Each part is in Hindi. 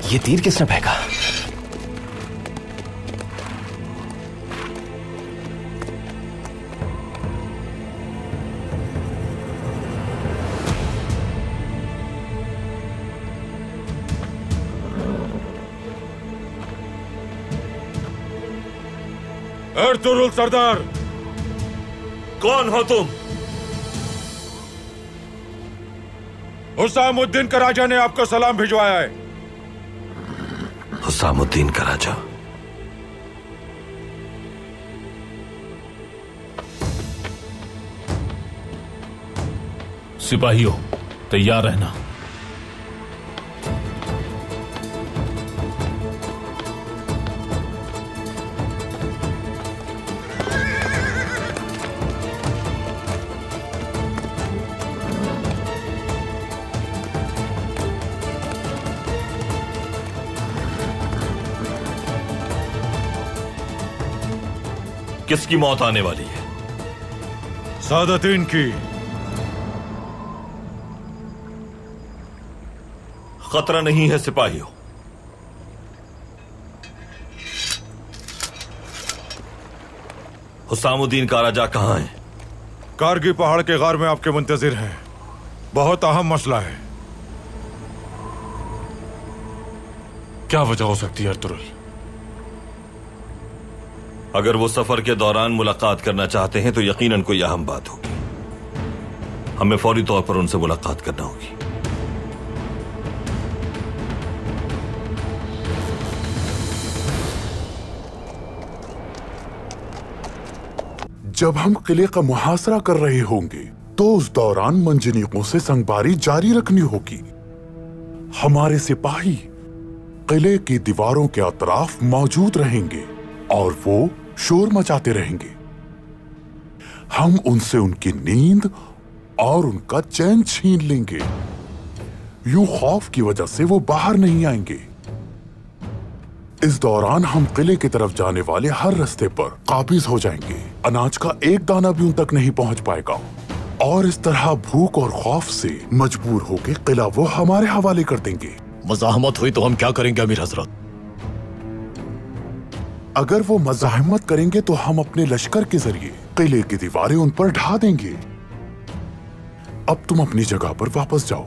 ये तीर किसने फेंका? अर्तुरुल सरदार, कौन हो तुम? हुसामुद्दीन का राजा ने आपको सलाम भिजवाया है। हुसामुद्दीन का राजा? सिपाहियों, तैयार रहना। किसकी मौत आने वाली है? सादतीन की। खतरा नहीं है सिपाहियों। हुसामुद्दीन का राजा कहां है? कारगी पहाड़ के गार में आपके मुंतजिर हैं। बहुत अहम मसला है। क्या वजह हो सकती है अर्तुरुल? अगर वो सफर के दौरान मुलाकात करना चाहते हैं तो यकीनन कोई अहम बात होगी। हमें फौरी तौर पर उनसे मुलाकात करना होगी। जब हम किले का मुहासरा कर रहे होंगे तो उस दौरान मंजनीकों से संगबारी जारी रखनी होगी। हमारे सिपाही किले की दीवारों के अतराफ मौजूद रहेंगे और वो शोर मचाते रहेंगे। हम उनसे उनकी नींद और उनका चैन छीन लेंगे। यूं खौफ की वजह से वो बाहर नहीं आएंगे। इस दौरान हम किले की तरफ जाने वाले हर रास्ते पर काबिज हो जाएंगे। अनाज का एक दाना भी उन तक नहीं पहुंच पाएगा और इस तरह भूख और खौफ से मजबूर होकर किला वो हमारे हवाले कर देंगे। मज़ाहमत हुई तो हम क्या करेंगे अमीर हजरत? अगर वो मज़ाहमत करेंगे तो हम अपने लश्कर के जरिए किले की दीवारें उन पर ढा देंगे। अब तुम अपनी जगह पर वापस जाओ।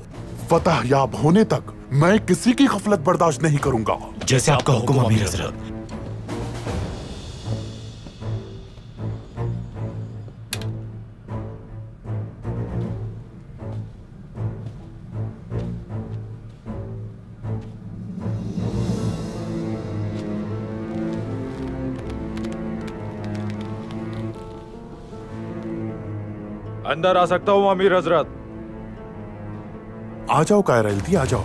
फतह याब होने तक मैं किसी की गफलत बर्दाश्त नहीं करूंगा। जैसे आपका हुक्म अमीर हजरत। अंदर आ सकता हूं अमीर हजरत? आ जाओ कायरल्दी, आ जाओ।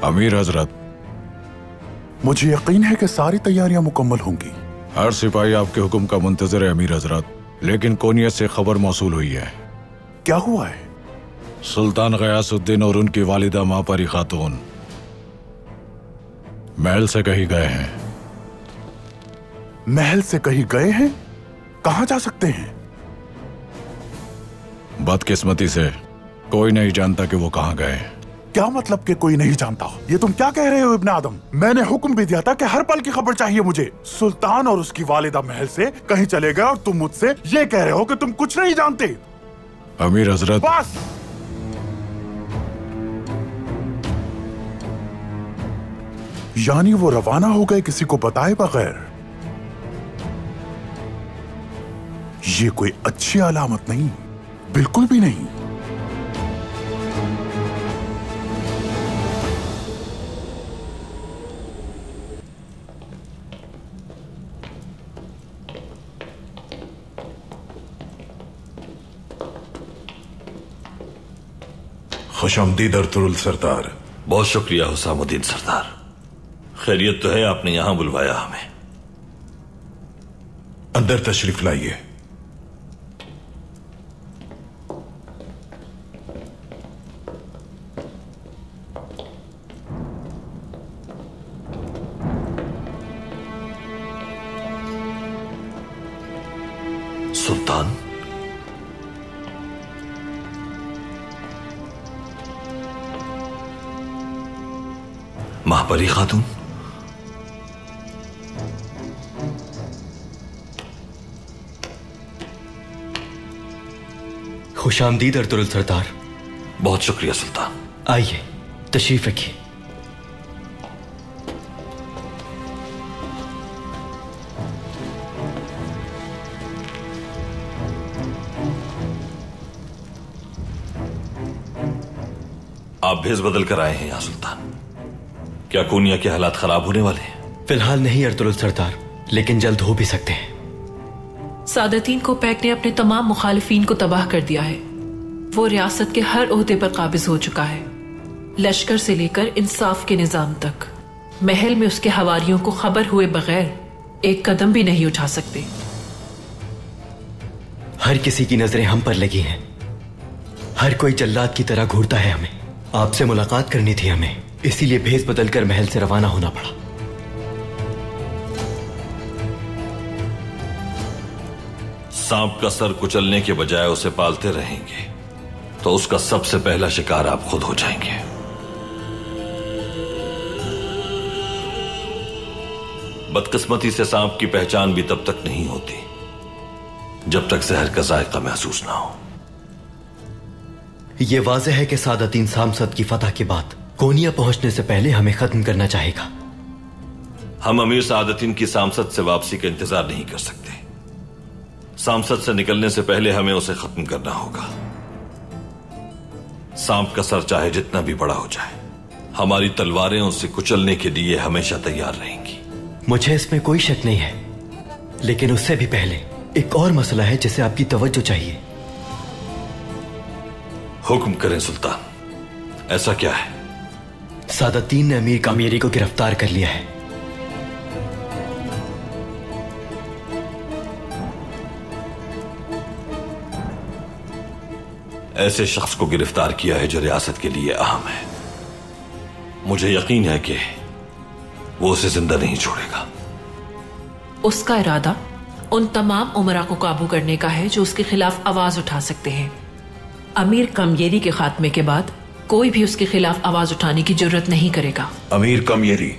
अमीर हजरत, मुझे यकीन है कि सारी तैयारियां मुकम्मल होंगी। हर सिपाही आपके हुक्म का मुंतजर है अमीर हजरत, लेकिन कोनियत से खबर मौसूल हुई है। क्या हुआ है? सुल्तान गयासुद्दीन और उनकी वालिदा मापरी खातून महल से कहीं गए हैं। महल से कहीं गए हैं? कहां जा सकते हैं? बदकिस्मती से कोई नहीं जानता कि वो कहां गए। क्या मतलब कि कोई नहीं जानता? ये तुम क्या कह रहे हो इब्न आदम? मैंने हुक्म भी दिया था कि हर पल की खबर चाहिए मुझे। सुल्तान और उसकी वालिदा महल से कहीं चले गए और तुम मुझसे ये कह रहे हो कि तुम कुछ नहीं जानते। अमीर हजरत, बस। यानी वो रवाना हो गए किसी को बताए बगैर। ये कोई अच्छी अलामत नहीं, बिल्कुल भी नहीं। खुशामदीद अर्तुरुल सरदार। बहुत शुक्रिया हुसामुद्दीन सरदार। खैरियत तो है, आपने यहां बुलवाया हमें। अंदर तशरीफ लाइए। सुल्तान, परी खातून, खुशामदीद अर्तुगरुल सरदार। बहुत शुक्रिया सुल्तान। आइए, तशरीफ रखिए। आप भेस बदल कर आए हैं यहाँ सुल्तान। क्या कोनिया के हालात खराब होने वाले हैं? फिलहाल नहीं अर्तुगरुल सरदार, लेकिन जल्द हो भी सकते हैं। सादतीन कोपैक ने अपने तमाम मुखालिफिन को तबाह कर दिया है। वो रियासत के हर ओहदे पर काबिज हो चुका है, लश्कर से लेकर इंसाफ के निजाम तक। महल में उसके हवारियों को खबर हुए बगैर एक कदम भी नहीं उठा सकते। हर किसी की नजरें हम पर लगी हैं। हर कोई जल्लाद की तरह घूरता है हमें। आपसे मुलाकात करनी थी हमें, इसीलिए भेस बदलकर महल से रवाना होना पड़ा। सांप का सर कुचलने के बजाय उसे पालते रहेंगे तो उसका सबसे पहला शिकार आप खुद हो जाएंगे। बदकिस्मती से सांप की पहचान भी तब तक नहीं होती जब तक जहर का जायका महसूस ना हो। यह वाज़ेह है कि सादतीन सामसद की फतह के बाद कोनिया पहुंचने से पहले हमें खत्म करना चाहेगा। हम अमीर सादतीन की सामसद से वापसी का इंतजार नहीं कर सकते। सांसद से निकलने से पहले हमें उसे खत्म करना होगा। सांप का सर चाहे जितना भी बड़ा हो जाए, हमारी तलवारें उसे कुचलने के लिए हमेशा तैयार रहेंगी। मुझे इसमें कोई शक नहीं है, लेकिन उससे भी पहले एक और मसला है जिसे आपकी तवज्जो चाहिए। हुक्म करें सुल्तान, ऐसा क्या है? सादतीन ने अमीर कामियरी को गिरफ्तार कर लिया है। ऐसे शख्स को गिरफ्तार किया है जो रियासत के लिए अहम है। मुझे यकीन है कि वो उसे जिंदा नहीं छोड़ेगा। उसका इरादा उन तमाम उमरा को काबू करने का है जो उसके खिलाफ आवाज उठा सकते हैं। अमीर कमयेरी के खात्मे के बाद कोई भी उसके खिलाफ आवाज उठाने की जरूरत नहीं करेगा। अमीर कमयेरी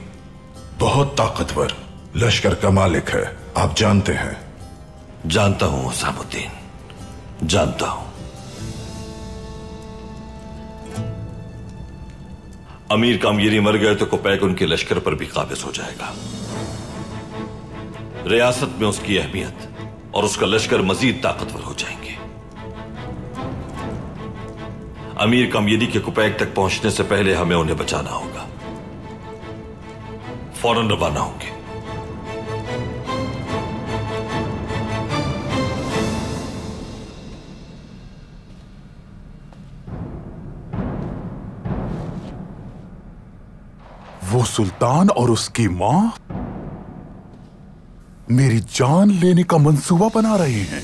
बहुत ताकतवर लश्कर का मालिक है, आप जानते हैं। जानता हूं हुसामुद्दीन, जानता हूं। अमीर कामयेरी मर गए तो कोपैक उनके लश्कर पर भी काबिज हो जाएगा। रियासत में उसकी अहमियत और उसका लश्कर मजीद ताकतवर हो जाएंगे। अमीर कामयेरी के कोपैक तक पहुंचने से पहले हमें उन्हें बचाना होगा। फौरन रवाना होंगे। वो सुल्तान और उसकी मां मेरी जान लेने का मंसूबा बना रहे हैं।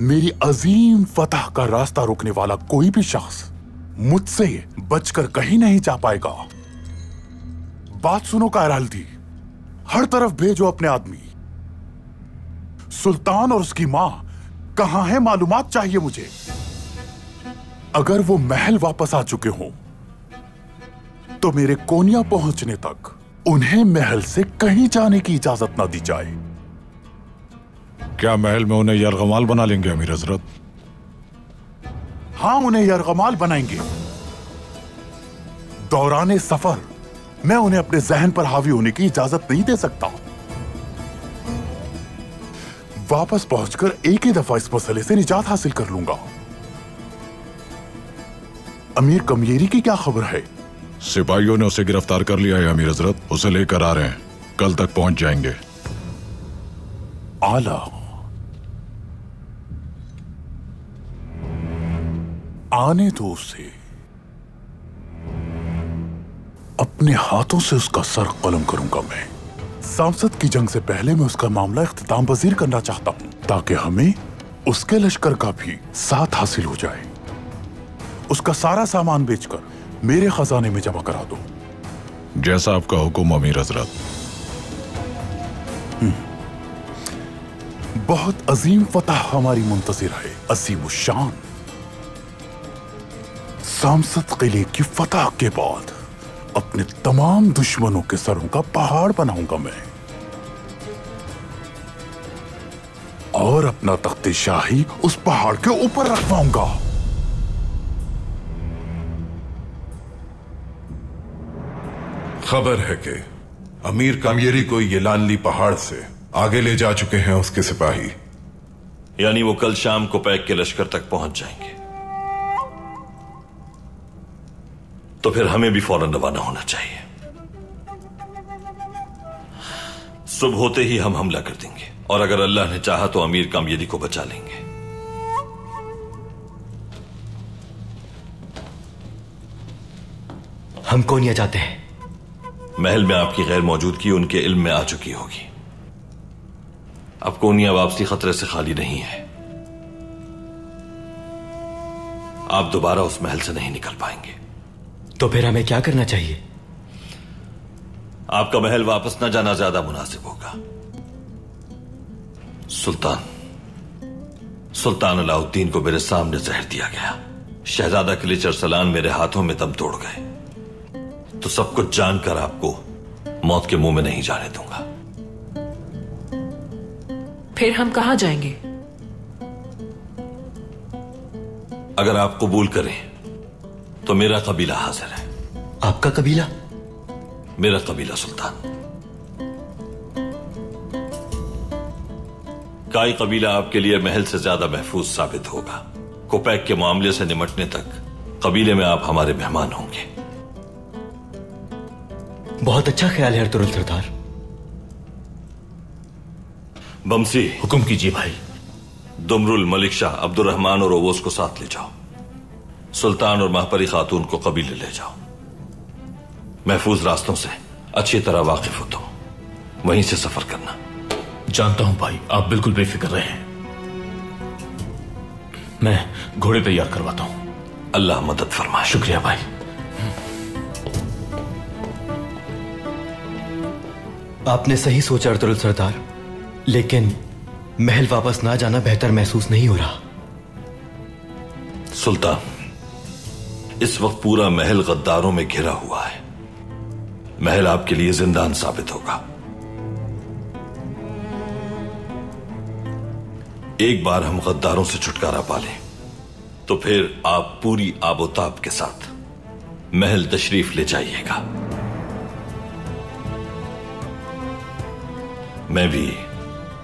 मेरी अजीम फतह का रास्ता रोकने वाला कोई भी शख्स मुझसे बचकर कहीं नहीं जा पाएगा। बात सुनो कायराल्दी, हर तरफ भेजो अपने आदमी। सुल्तान और उसकी मां कहां है, मालूमात चाहिए मुझे। अगर वो महल वापस आ चुके हों तो मेरे कोनिया पहुंचने तक उन्हें महल से कहीं जाने की इजाजत ना दी जाए। क्या महल में उन्हें यरगमाल बना लेंगे अमीर हजरत? हां, उन्हें यरगमाल बनाएंगे। दौराने सफर मैं उन्हें अपने जहन पर हावी होने की इजाजत नहीं दे सकता। वापस पहुंचकर एक ही दफा इस मसले से निजात हासिल कर लूंगा। अमीर कमयेरी की क्या खबर है? सिपाहियों ने उसे गिरफ्तार कर लिया है अमीर हजरत, उसे लेकर आ रहे हैं। कल तक पहुंच जाएंगे। आला, आने दो उसे। अपने हाथों से उसका सर कलम करूंगा मैं। सांसद की जंग से पहले मैं उसका मामला इख्तिताम पजीर करना चाहता हूं ताकि हमें उसके लश्कर का भी साथ हासिल हो जाए। उसका सारा सामान बेचकर मेरे खजाने में जमा करा दो। जैसा आपका हुक्म अमीर हजरत। बहुत अजीम फतह हमारी मुंतजिर है असीम शान। सामसत किले की फतह के बाद अपने तमाम दुश्मनों के सरों का पहाड़ बनाऊंगा मैं, और अपना तख्ते शाही उस पहाड़ के ऊपर रखवाऊंगा। खबर है कि अमीर कामयरी को ये लानली पहाड़ से आगे ले जा चुके हैं उसके सिपाही। यानी वो कल शाम को पैक के लश्कर तक पहुंच जाएंगे। तो फिर हमें भी फौरन रवाना होना चाहिए। सुबह होते ही हम हमला कर देंगे, और अगर अल्लाह ने चाहा तो अमीर कामयरी को बचा लेंगे। हम कोनिया जाते हैं। महल में आपकी गैर मौजूदगी उनके इल्म में आ चुकी होगी। अब कोनिया वापसी खतरे से खाली नहीं है। आप दोबारा उस महल से नहीं निकल पाएंगे। तो फिर हमें क्या करना चाहिए? आपका महल वापस न जाना ज्यादा मुनासिब होगा। सुल्तान अलाउद्दीन को मेरे सामने जहर दिया गया। शहजादा किलिच अरसलान मेरे हाथों में दम तोड़ गए। तो सब कुछ जानकर आपको मौत के मुंह में नहीं जाने दूंगा। फिर हम कहां जाएंगे? अगर आप कबूल करें तो मेरा कबीला हाजिर है। आपका कबीला? मेरा कबीला सुल्तान। काई कबीला आपके लिए महल से ज्यादा महफूज साबित होगा। कोपैक के मामले से निमटने तक कबीले में आप हमारे मेहमान होंगे। बहुत अच्छा ख्याल है अर्तुगरुल सरदार। बमसी, हुक्म कीजिए भाई। दुमरुल, मलिक शाह, अब्दुर्रहमान और ओवोस को साथ ले जाओ। सुल्तान और महपरी खातून को कबीले ले जाओ। महफूज रास्तों से अच्छी तरह वाकिफ हो तुम, वहीं से सफर करना। जानता हूं भाई, आप बिल्कुल बेफिक्र रहें। मैं घोड़े तैयार करवाता हूं। अल्लाह मदद फरमाए। शुक्रिया भाई। आपने सही सोचा अर्तुगरुल सरदार, लेकिन महल वापस ना जाना बेहतर महसूस नहीं हो रहा। सुल्तान, इस वक्त पूरा महल गद्दारों में घिरा हुआ है। महल आपके लिए जिंदान साबित होगा। एक बार हम गद्दारों से छुटकारा पा लें तो फिर आप पूरी आबोताब के साथ महल तशरीफ ले जाइएगा। मैं भी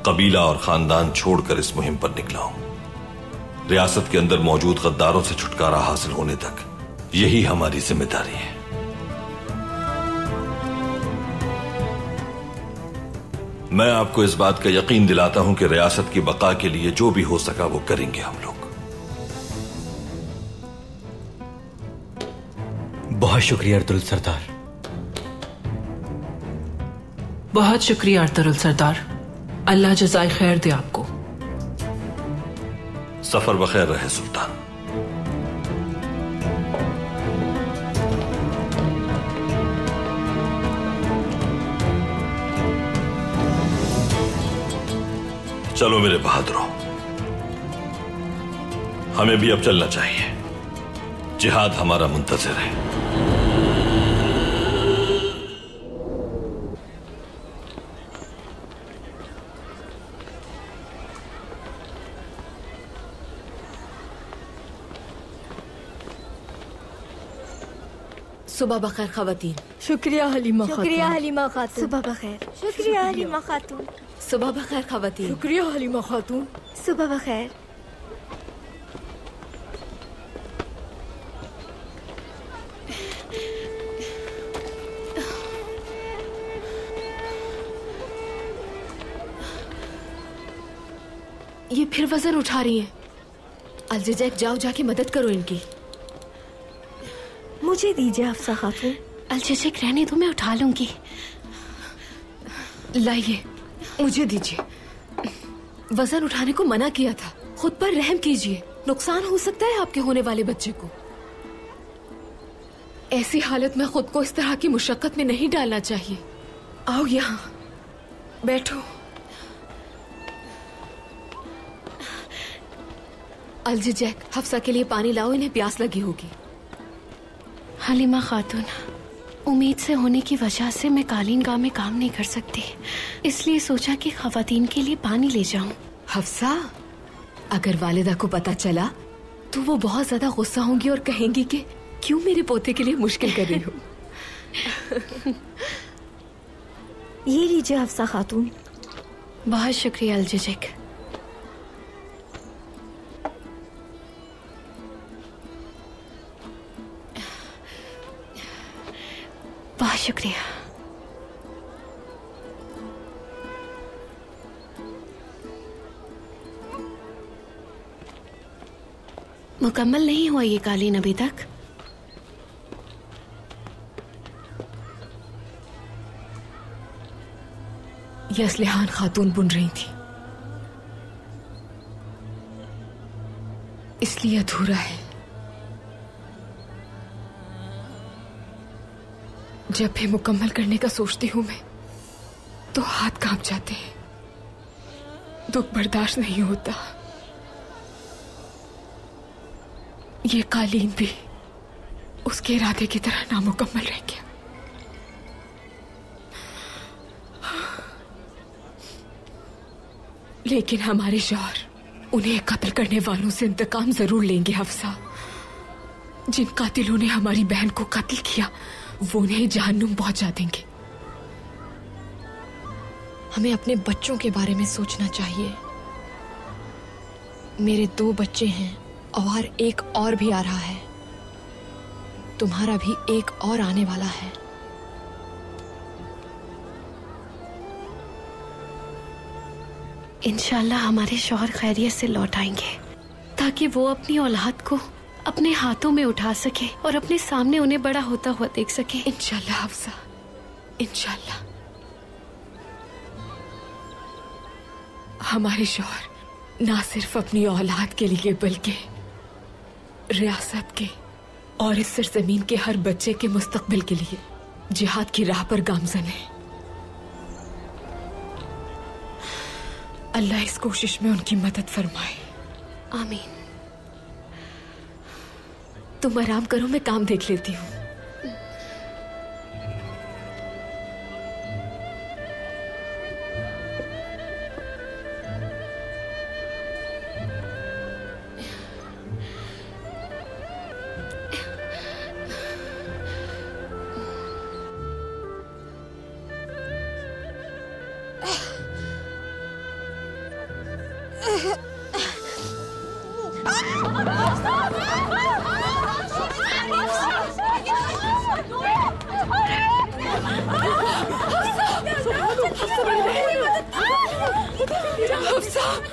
कबीला और खानदान छोड़कर इस मुहिम पर निकला हूं। रियासत के अंदर मौजूद गद्दारों से छुटकारा हासिल होने तक यही हमारी जिम्मेदारी है। मैं आपको इस बात का यकीन दिलाता हूं कि रियासत की बका के लिए जो भी हो सका वो करेंगे हम लोग। बहुत शुक्रिया अर्तुगरुल सरदार। बहुत शुक्रिया अर्तुगरुल सरदार। अल्लाह जज़ाए खैर दे आपको। सफर बखैर रहे सुल्तान। चलो मेरे बहादुरों, हमें भी अब चलना चाहिए। जिहाद हमारा मुंतज़िर है। सुबह बखैर खवातीन। शुक्रिया हलीमा खातून। शुक्रिया हलीमा खातून। सुबह बखैर। शुक्रिया हलीमा खातून। सुबह बखैर खवातीन। शुक्रिया हलीमा खातून। सुबह बखैर। ये फिर वजन उठा रही हैं। अलजिजैक, जाओ जाके मदद करो इनकी। मुझे दीजिए अफसा खातून। अलजिजैक रहने दो, मैं उठा लूंगी। लाइए, मुझे दीजिए। वजन उठाने को मना किया था। खुद पर रहम कीजिए। नुकसान हो सकता है आपके होने वाले बच्चे को। ऐसी हालत में खुद को इस तरह की मुशक्कत में नहीं डालना चाहिए। आओ यहाँ बैठो। अलजिजैक, हफ्सा के लिए पानी लाओ, इन्हें प्यास लगी होगी। हलीमा खातून, उम्मीद से होने की वजह से मैं कालीन गाह में काम नहीं कर सकती, इसलिए सोचा कि खवातीन के लिए पानी ले जाऊं। हफ्सा, अगर वालिदा को पता चला तो वो बहुत ज्यादा गुस्सा होंगी और कहेंगी कि क्यों मेरे पोते के लिए मुश्किल कर रही हो। ये लीजिए हफ्सा खातून। बहुत शुक्रिया अलजिजिक। बहुत शुक्रिया। मुकम्मल नहीं हुआ ये कालीन अभी तक? यसलिहान खातून बुन रही थी, इसलिए अधूरा है। जब भी मुकम्मल करने का सोचती हूं मैं तो हाथ कांप जाते हैं, दुख बर्दाश्त नहीं होता। ये कालीन भी उसके इरादे की तरह नामुकम्मल रह गया। लेकिन हमारे शौहर उन्हें कत्ल करने वालों से इंतकाम जरूर लेंगे हफ्सा। जिन कातिलों ने हमारी बहन को कत्ल किया वो उन्हें जहन्नुम पहुंचा देंगे। हमें अपने बच्चों के बारे में सोचना चाहिए। मेरे 2 बच्चे हैं और एक और भी आ रहा है। तुम्हारा भी एक और आने वाला है। इंशाल्लाह हमारे शौहर खैरियत से लौट आएंगे ताकि वो अपनी औलाद को अपने हाथों में उठा सके और अपने सामने उन्हें बड़ा होता हुआ देख सके। इंशाल्लाह हफ्सा, इंशाल्लाह। हमारे शौहर ना सिर्फ अपनी औलाद के लिए बल्कि रियासत के और इस सरजमीन के हर बच्चे के मुस्तकबिल के लिए जिहाद की राह पर गामजन है। अल्लाह इस कोशिश में उनकी मदद फरमाए। आमीन। तुम आराम करो, मैं काम देख लेती हूँ।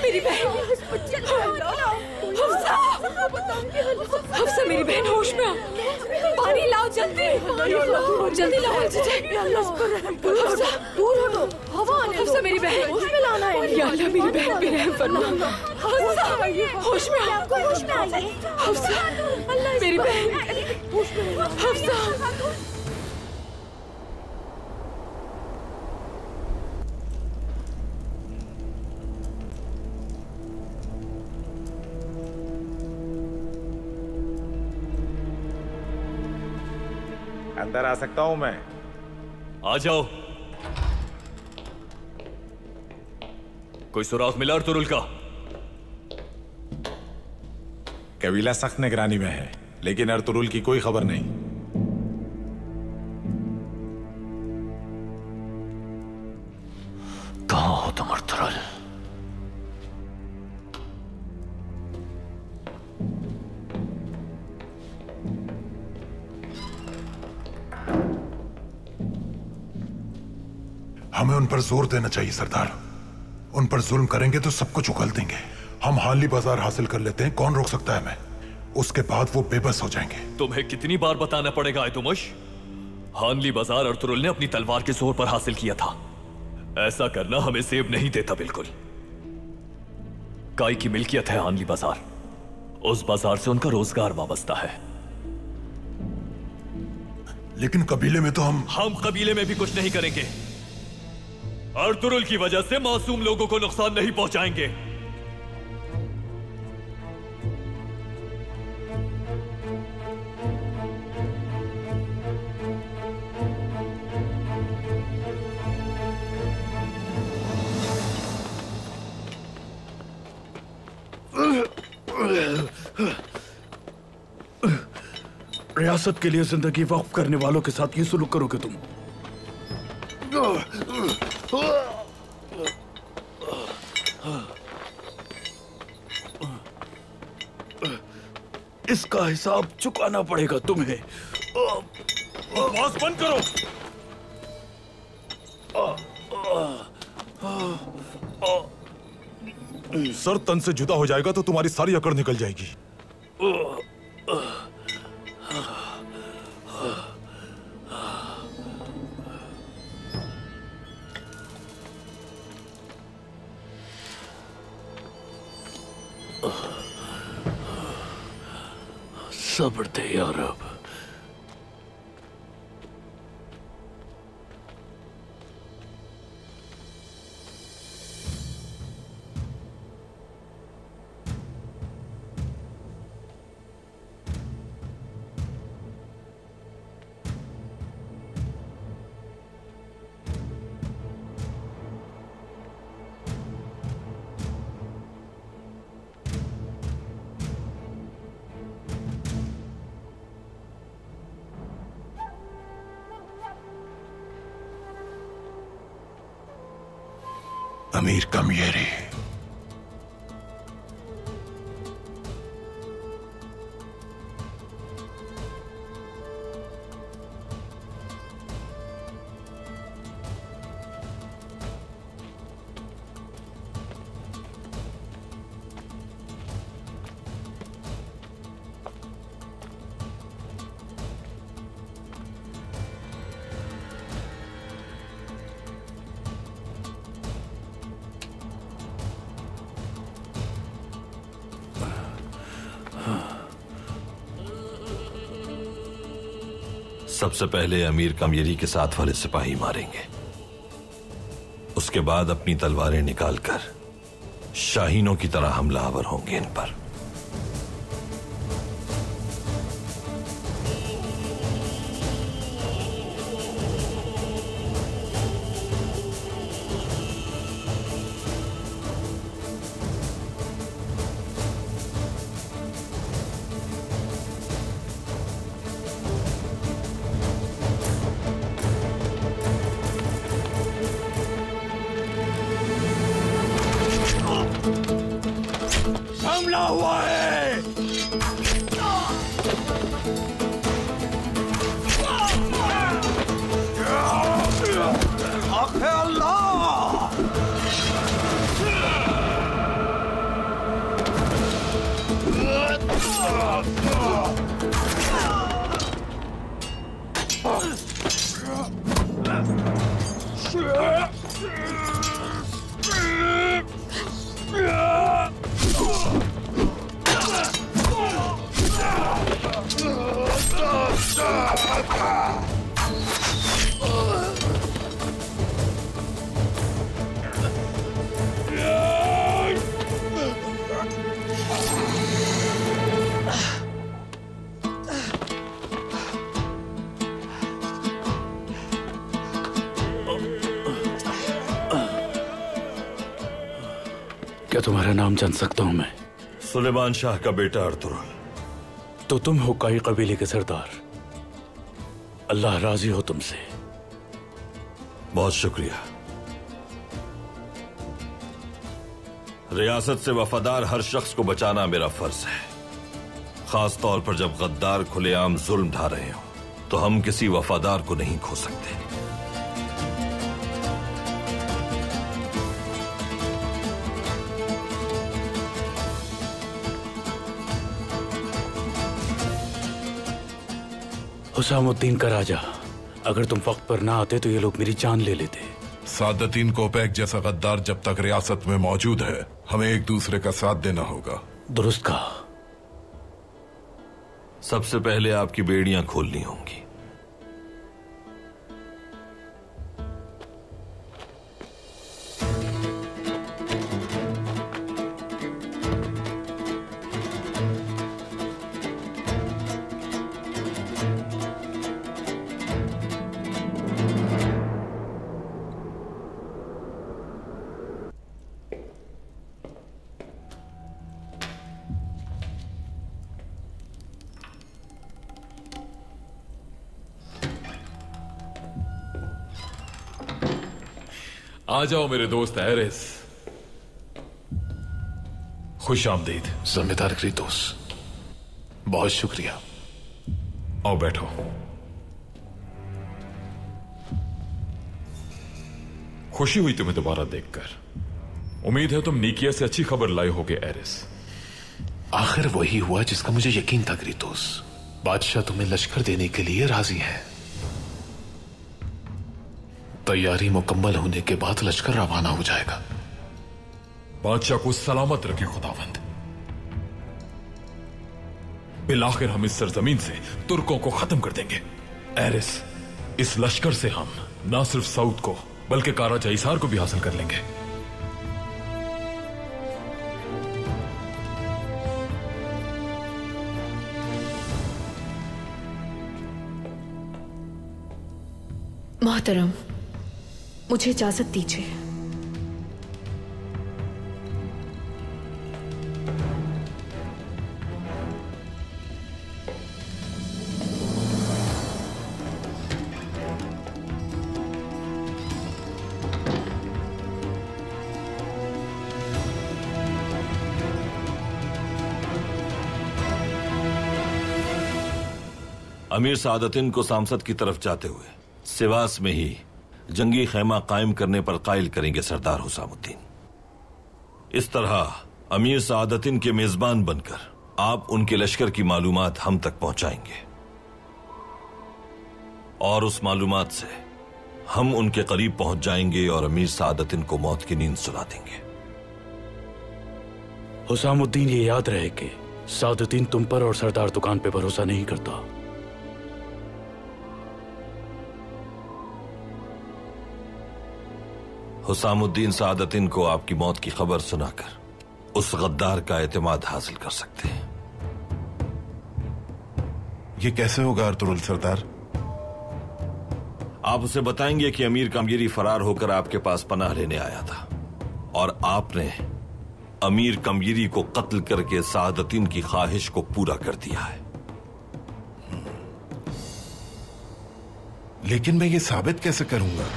मेरी बहन, हफ्सा मेरी बहन, होश में आओ। पानी लाओ जल्दी, जल्दी लाओ। हफ्सा मेरी बहन, या अल्लाह मेरी बहन पे रहम फरमा। होश में आओ, हफ्सा मेरी बहन, हफ्सा। अंदर आ सकता हूं मैं? आ जाओ। कोई सुराग मिला अर्तुरुल का? कबीला सख्त निगरानी में है, लेकिन अर्तुरुल की कोई खबर नहीं। कहां हो तुम अर्तुरुल? हमें उन पर जोर देना चाहिए सरदार। उन पर जुल्म करेंगे तो सब कुछ उगल देंगे। हम हाली बाजार हासिल कर लेते हैं, कौन रोक सकता है हमें? उसके बाद वो बेबस हो जाएंगे। तुम्हें कितनी बार बताना पड़ेगा आयतुमुश? हानली बाजार अर्तुरुल ने अपनी तलवार के जोर पर हासिल किया था। ऐसा करना हमें सेब नहीं देता। बिल्कुल काय की मिल्कियत है हानली बाजार। उस बाजार से उनका रोजगार वाबस्ता है। लेकिन कबीले में तो हम कबीले में भी कुछ नहीं करेंगे। अर्तुरुल की वजह से मासूम लोगों को नुकसान नहीं पहुंचाएंगे। रियासत के लिए जिंदगी वक्फ करने वालों के साथ ये सुलूक करोगे तुम? इसका हिसाब चुकाना पड़ेगा तुम्हें। आवाज बंद करो। सर तन से जुदा हो जाएगा तो तुम्हारी सारी अकड़ निकल जाएगी। सब्र दे या रब। अमीर कमियरी, सबसे पहले अमीर कमयरी के साथ वाले सिपाही मारेंगे, उसके बाद अपनी तलवारें निकालकर शाहीनों की तरह हमलावर होंगे इन पर। हमला हुआ है। हक है अल्लाह। क्या तुम्हारा नाम जान सकता हूं मैं? सुलेमान शाह का बेटा अर्तुरुल। तो तुम हो काई कबीले के सरदार। अल्लाह राजी हो तुमसे। बहुत शुक्रिया। रियासत से वफादार हर शख्स को बचाना मेरा फर्ज है, खास तौर पर जब गद्दार खुलेआम जुल्म ढा रहे हो तो हम किसी वफादार को नहीं खो सकते। हुसामुद्दीन का राजा, अगर तुम वक्त पर ना आते तो ये लोग मेरी जान ले लेते। सादतीन कोपैक जैसा गद्दार जब तक रियासत में मौजूद है, हमें एक दूसरे का साथ देना होगा। दुरुस्त कहा। सबसे पहले आपकी बेड़ियां खोलनी होंगी। आ जाओ मेरे दोस्त एरिस। खुश आमदीद। जिम्मेदार क्रीतोस, बहुत शुक्रिया। आओ बैठो। खुशी हुई तुम्हें दोबारा देखकर। उम्मीद है तुम नीकिया से अच्छी खबर लाए होगे एरिस। आखिर वही हुआ जिसका मुझे यकीन था क्रीतोस। बादशाह तुम्हें लश्कर देने के लिए राजी है। तैयारी मुकम्मल होने के बाद लश्कर रवाना हो जाएगा। बादशाह को सलामत रखे खुदावंद। बिलाखिर हम इस सरजमीन से तुर्कों को खत्म कर देंगे। एरिस, इस लश्कर से हम ना सिर्फ सऊद को बल्कि कारा जईसार को भी हासिल कर लेंगे। मोहतरम, मुझे इजाजत दीजिए। अमीर सादतिन को सांसद की तरफ जाते हुए सिवास में ही जंगी खैमा कायम करने पर कायल करेंगे सरदार हुसामुद्दीन। इस तरह अमीर सादतिन के मेजबान बनकर आप उनके लश्कर की मालूमात हम तक पहुंचाएंगे और उस मालूमात से हम उनके करीब पहुंच जाएंगे और अमीर सादतिन को मौत की नींद सुला देंगे। हुसामुद्दीन, ये याद रहे कि सादतिन तुम पर और सरदार दुकान पे भरोसा नहीं करता। हुसामुद्दीन सादतिन को आपकी मौत की खबर सुनाकर उस गद्दार का एतमाद हासिल कर सकते हैं। ये कैसे होगा अर्तुगरुल सरदार? आप उसे बताएंगे कि अमीर कमगिरी फरार होकर आपके पास पनाह लेने आया था और आपने अमीर कमगिरी को कत्ल करके सादतिन की ख्वाहिश को पूरा कर दिया है। लेकिन मैं ये साबित कैसे करूंगा?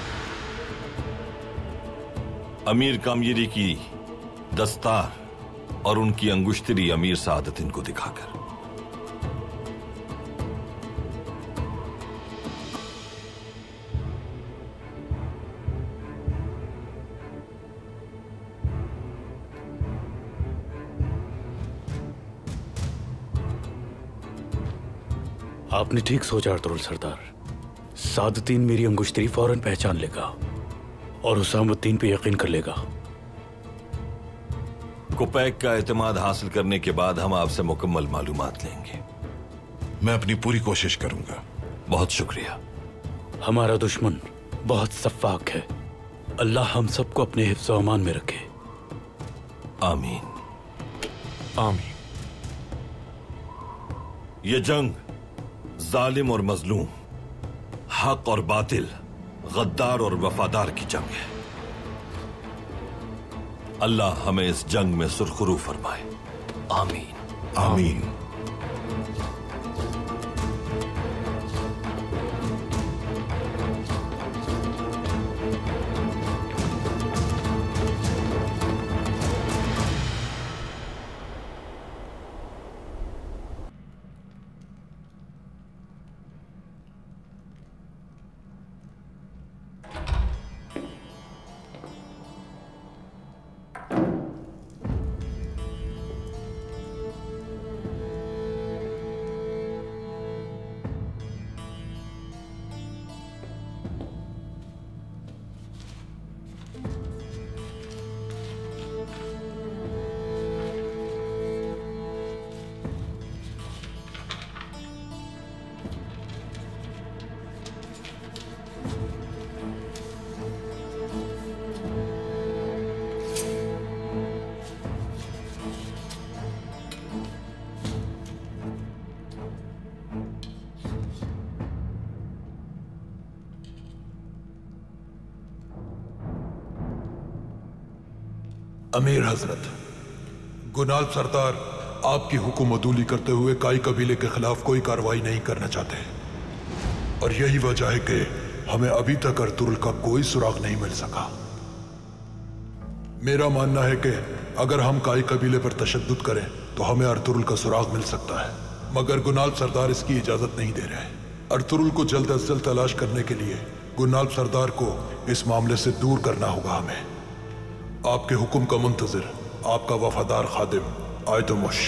अमीर कामगिरी की दस्तार और उनकी अंगुश्तरी अमीर सादतिन को दिखाकर। आपने ठीक सोचा अर्तुगरुल सरदार। सादतिन मेरी अंगुश्तरी फौरन पहचान लेगा और हुसामुद्दीन पे यकीन कर लेगा। कुपैक का एतमाद हासिल करने के बाद हम आपसे मुकम्मल मालूमात लेंगे। मैं अपनी पूरी कोशिश करूंगा। बहुत शुक्रिया। हमारा दुश्मन बहुत सफ़ाक है। अल्लाह हम सबको अपने हिफ्ज़ व अमान में रखे। आमीन आमीन। ये जंग जालिम और मजलूम, हक और बातिल, गद्दार और वफादार की जंग है। अल्लाह हमें इस जंग में सुरखरू फरमाए। आमीन आमीन। अमीर हजरत, गुनाल सरदार आपकी हुक्म अदूली करते हुए काई कबीले के खिलाफ कोई कार्रवाई नहीं करना चाहते और यही वजह है कि हमें अभी तक अर्तुगरुल का कोई सुराग नहीं मिल सका। मेरा मानना है कि अगर हम काई कबीले पर तशद्दुद करें तो हमें अर्तुरुल का सुराग मिल सकता है, मगर गुनाल्ब सरदार इसकी इजाजत नहीं दे रहे। अर्तुरुल को जल्द अज जल्द तलाश करने के लिए गुनाल्ब सरदार को इस मामले से दूर करना होगा हमें। आपके हुक्म का मुंतजिर आपका वफादार खादिम आयतुमुश।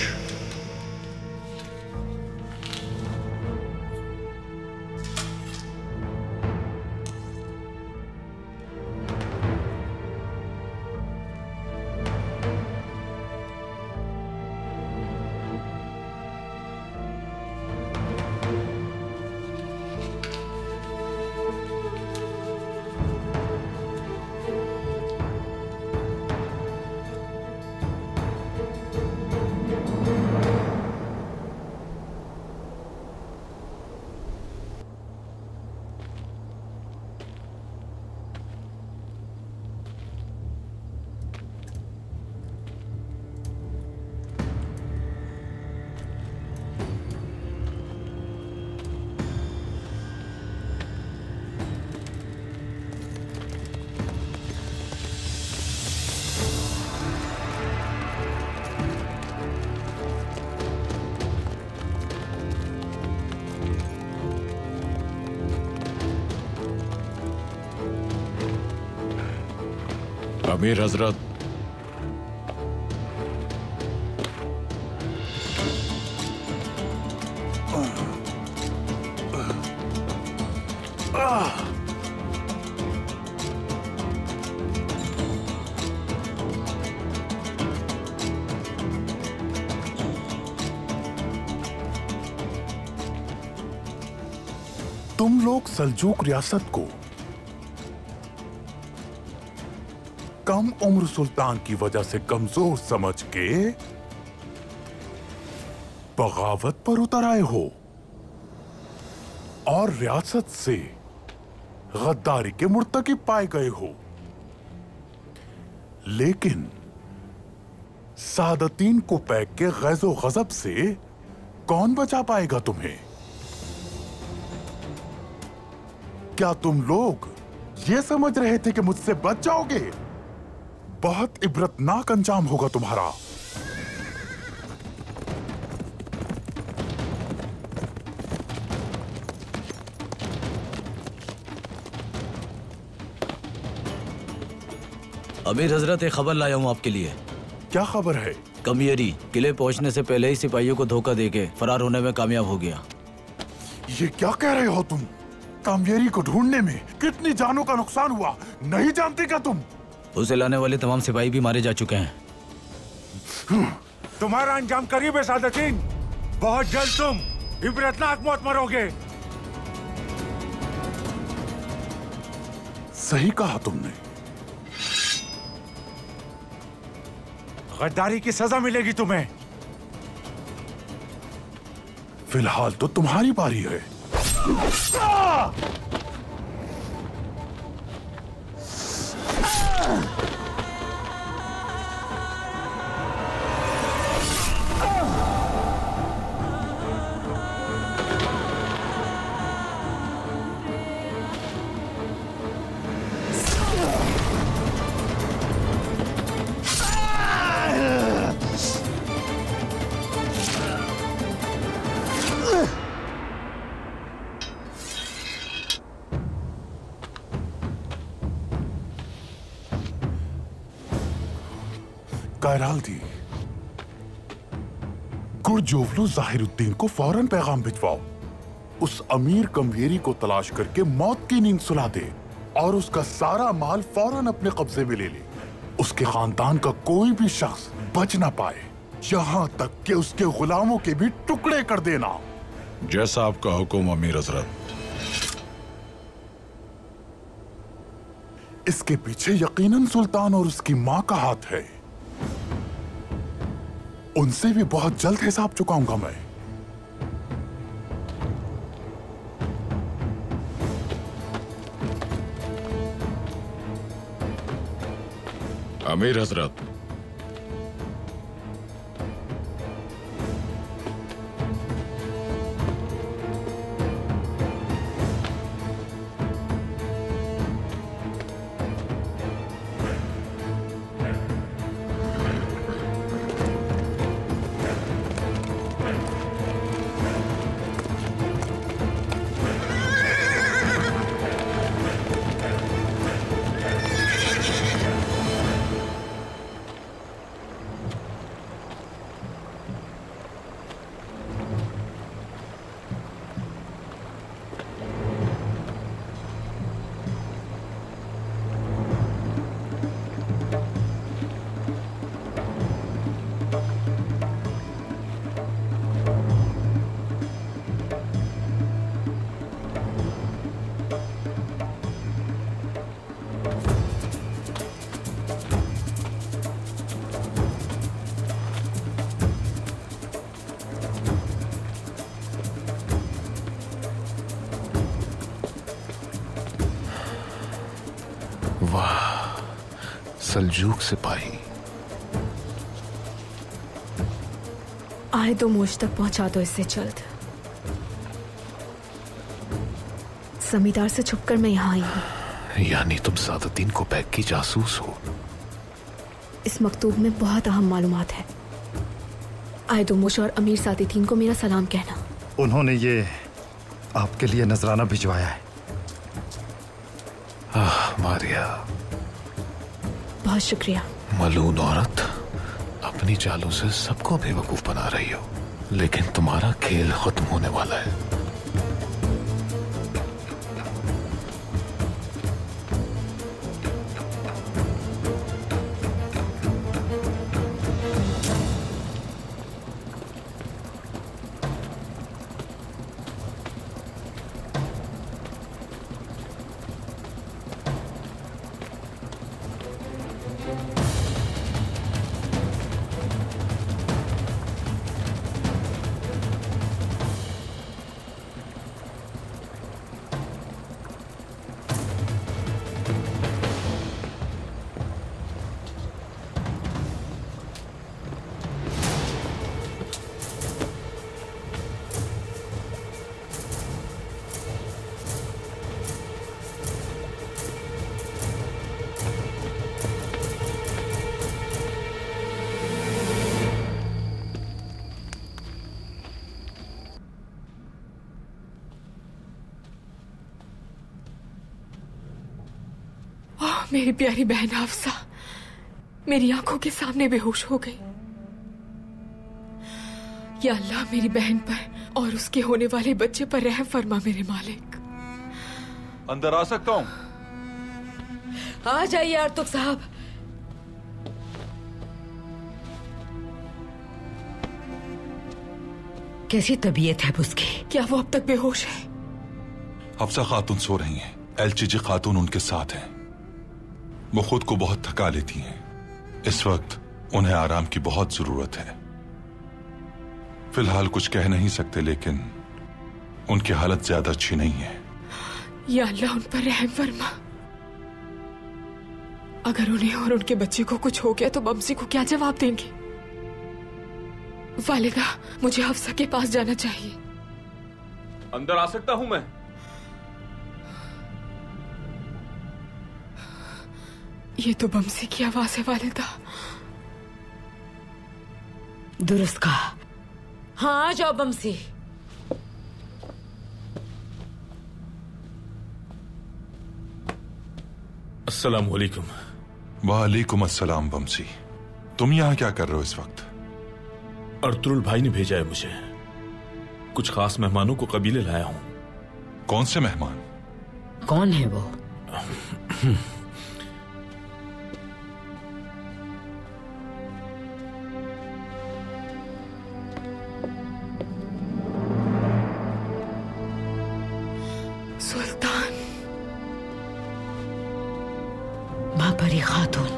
अमीर हजरत, तुम लोग सल्जूक रियासत को कम उम्र सुल्तान की वजह से कमजोर समझ के बगावत पर उतर आए हो और रियासत से गद्दारी के मुर्तकिब पाए गए हो। लेकिन सादतीन को पैक के गैज़ो गज़ब से कौन बचा पाएगा तुम्हें? क्या तुम लोग ये समझ रहे थे कि मुझसे बच जाओगे? बहुत इबरतनाक अंजाम होगा तुम्हारा। अमीर हजरत, एक खबर लाया हूँ आपके लिए। क्या खबर है? कमियरी किले पहुंचने से पहले ही सिपाहियों को धोखा देके फरार होने में कामयाब हो गया। ये क्या कह रहे हो तुम? कामयरी को ढूंढने में कितनी जानों का नुकसान हुआ, नहीं जानते क्या तुम? उसे लाने वाले तमाम सिपाही भी मारे जा चुके हैं। तुम्हारा अंजाम करीब है सादतीन। बहुत जल्द तुम इबरतनाक मौत मरोगे। सही कहा तुमने। गद्दारी की सजा मिलेगी तुम्हें। फिलहाल तो तुम्हारी बारी है। कायराल्दी, गुरजोवलू जाहिरुद्दीन को फौरन पैगाम भिजवाओ। उस अमीर कमवेरी को तलाश करके मौत की नींद सुला दे और उसका सारा माल फौरन अपने कब्जे में ले ले। उसके खानदान का कोई भी शख्स बच ना पाए, यहाँ तक कि उसके गुलामों के भी टुकड़े कर देना। जैसा आपका हुक्म अमीर हजरत। इसके पीछे यकीनन सुल्तान और उसकी माँ का हाथ है। उनसे भी बहुत जल्द हिसाब चुकाऊंगा मैं। अमीर हजरत, सल्जूक सिपाही। आए तो मुझ तक पहुंचा दो इससे जल्द। जमींदार से छुपकर मैं यहाँ आई हूँ। यानी तुम सादुद्दीन कोपैक की जासूस हो? इस मकतूब में बहुत अहम मालूमात है। आए तो मुझ और अमीर सादुद्दीन को मेरा सलाम कहना। उन्होंने ये आपके लिए नजराना भिजवाया है। मारिया, बहुत शुक्रिया। मलून औरत, अपनी चालों से सबको बेवकूफ बना रही हो, लेकिन तुम्हारा खेल खत्म होने वाला है। मेरी प्यारी बहन हफ्सा मेरी आंखों के सामने बेहोश हो गई। या अल्लाह, मेरी बहन पर और उसके होने वाले बच्चे पर रहम फरमा मेरे मालिक। अंदर आ सकता हूँ? आ जाइए आर्तुक साहब। कैसी तबीयत है उसकी? क्या वो अब तक बेहोश है? हफ्सा खातून सो रही हैं। एलचीजी खातून उनके साथ हैं। वो खुद को बहुत थका लेती हैं। इस वक्त उन्हें आराम की बहुत जरूरत है। फिलहाल कुछ कह नहीं सकते, लेकिन उनकी हालत ज्यादा अच्छी नहीं है। या अल्लाह, उन पर रहम फरमा। अगर उन्हें और उनके बच्चे को कुछ हो गया तो बमसी को क्या जवाब देंगे? वालिदा, मुझे हफ्सा के पास जाना चाहिए। अंदर आ सकता हूं मैं? ये तो बमसी की आवाज है वालिदा। दुरुस्त कहा। हाँ, आ जाओ बमसी। अस्सलाम वालेकुम। वालेकुम अस्सलाम बमसी। तुम यहाँ क्या कर रहे हो इस वक्त? अर्तुरुल भाई ने भेजा है मुझे। कुछ खास मेहमानों को कबीले लाया हूं। कौन से मेहमान? कौन है वो? सुल्तान, महापरी खातून।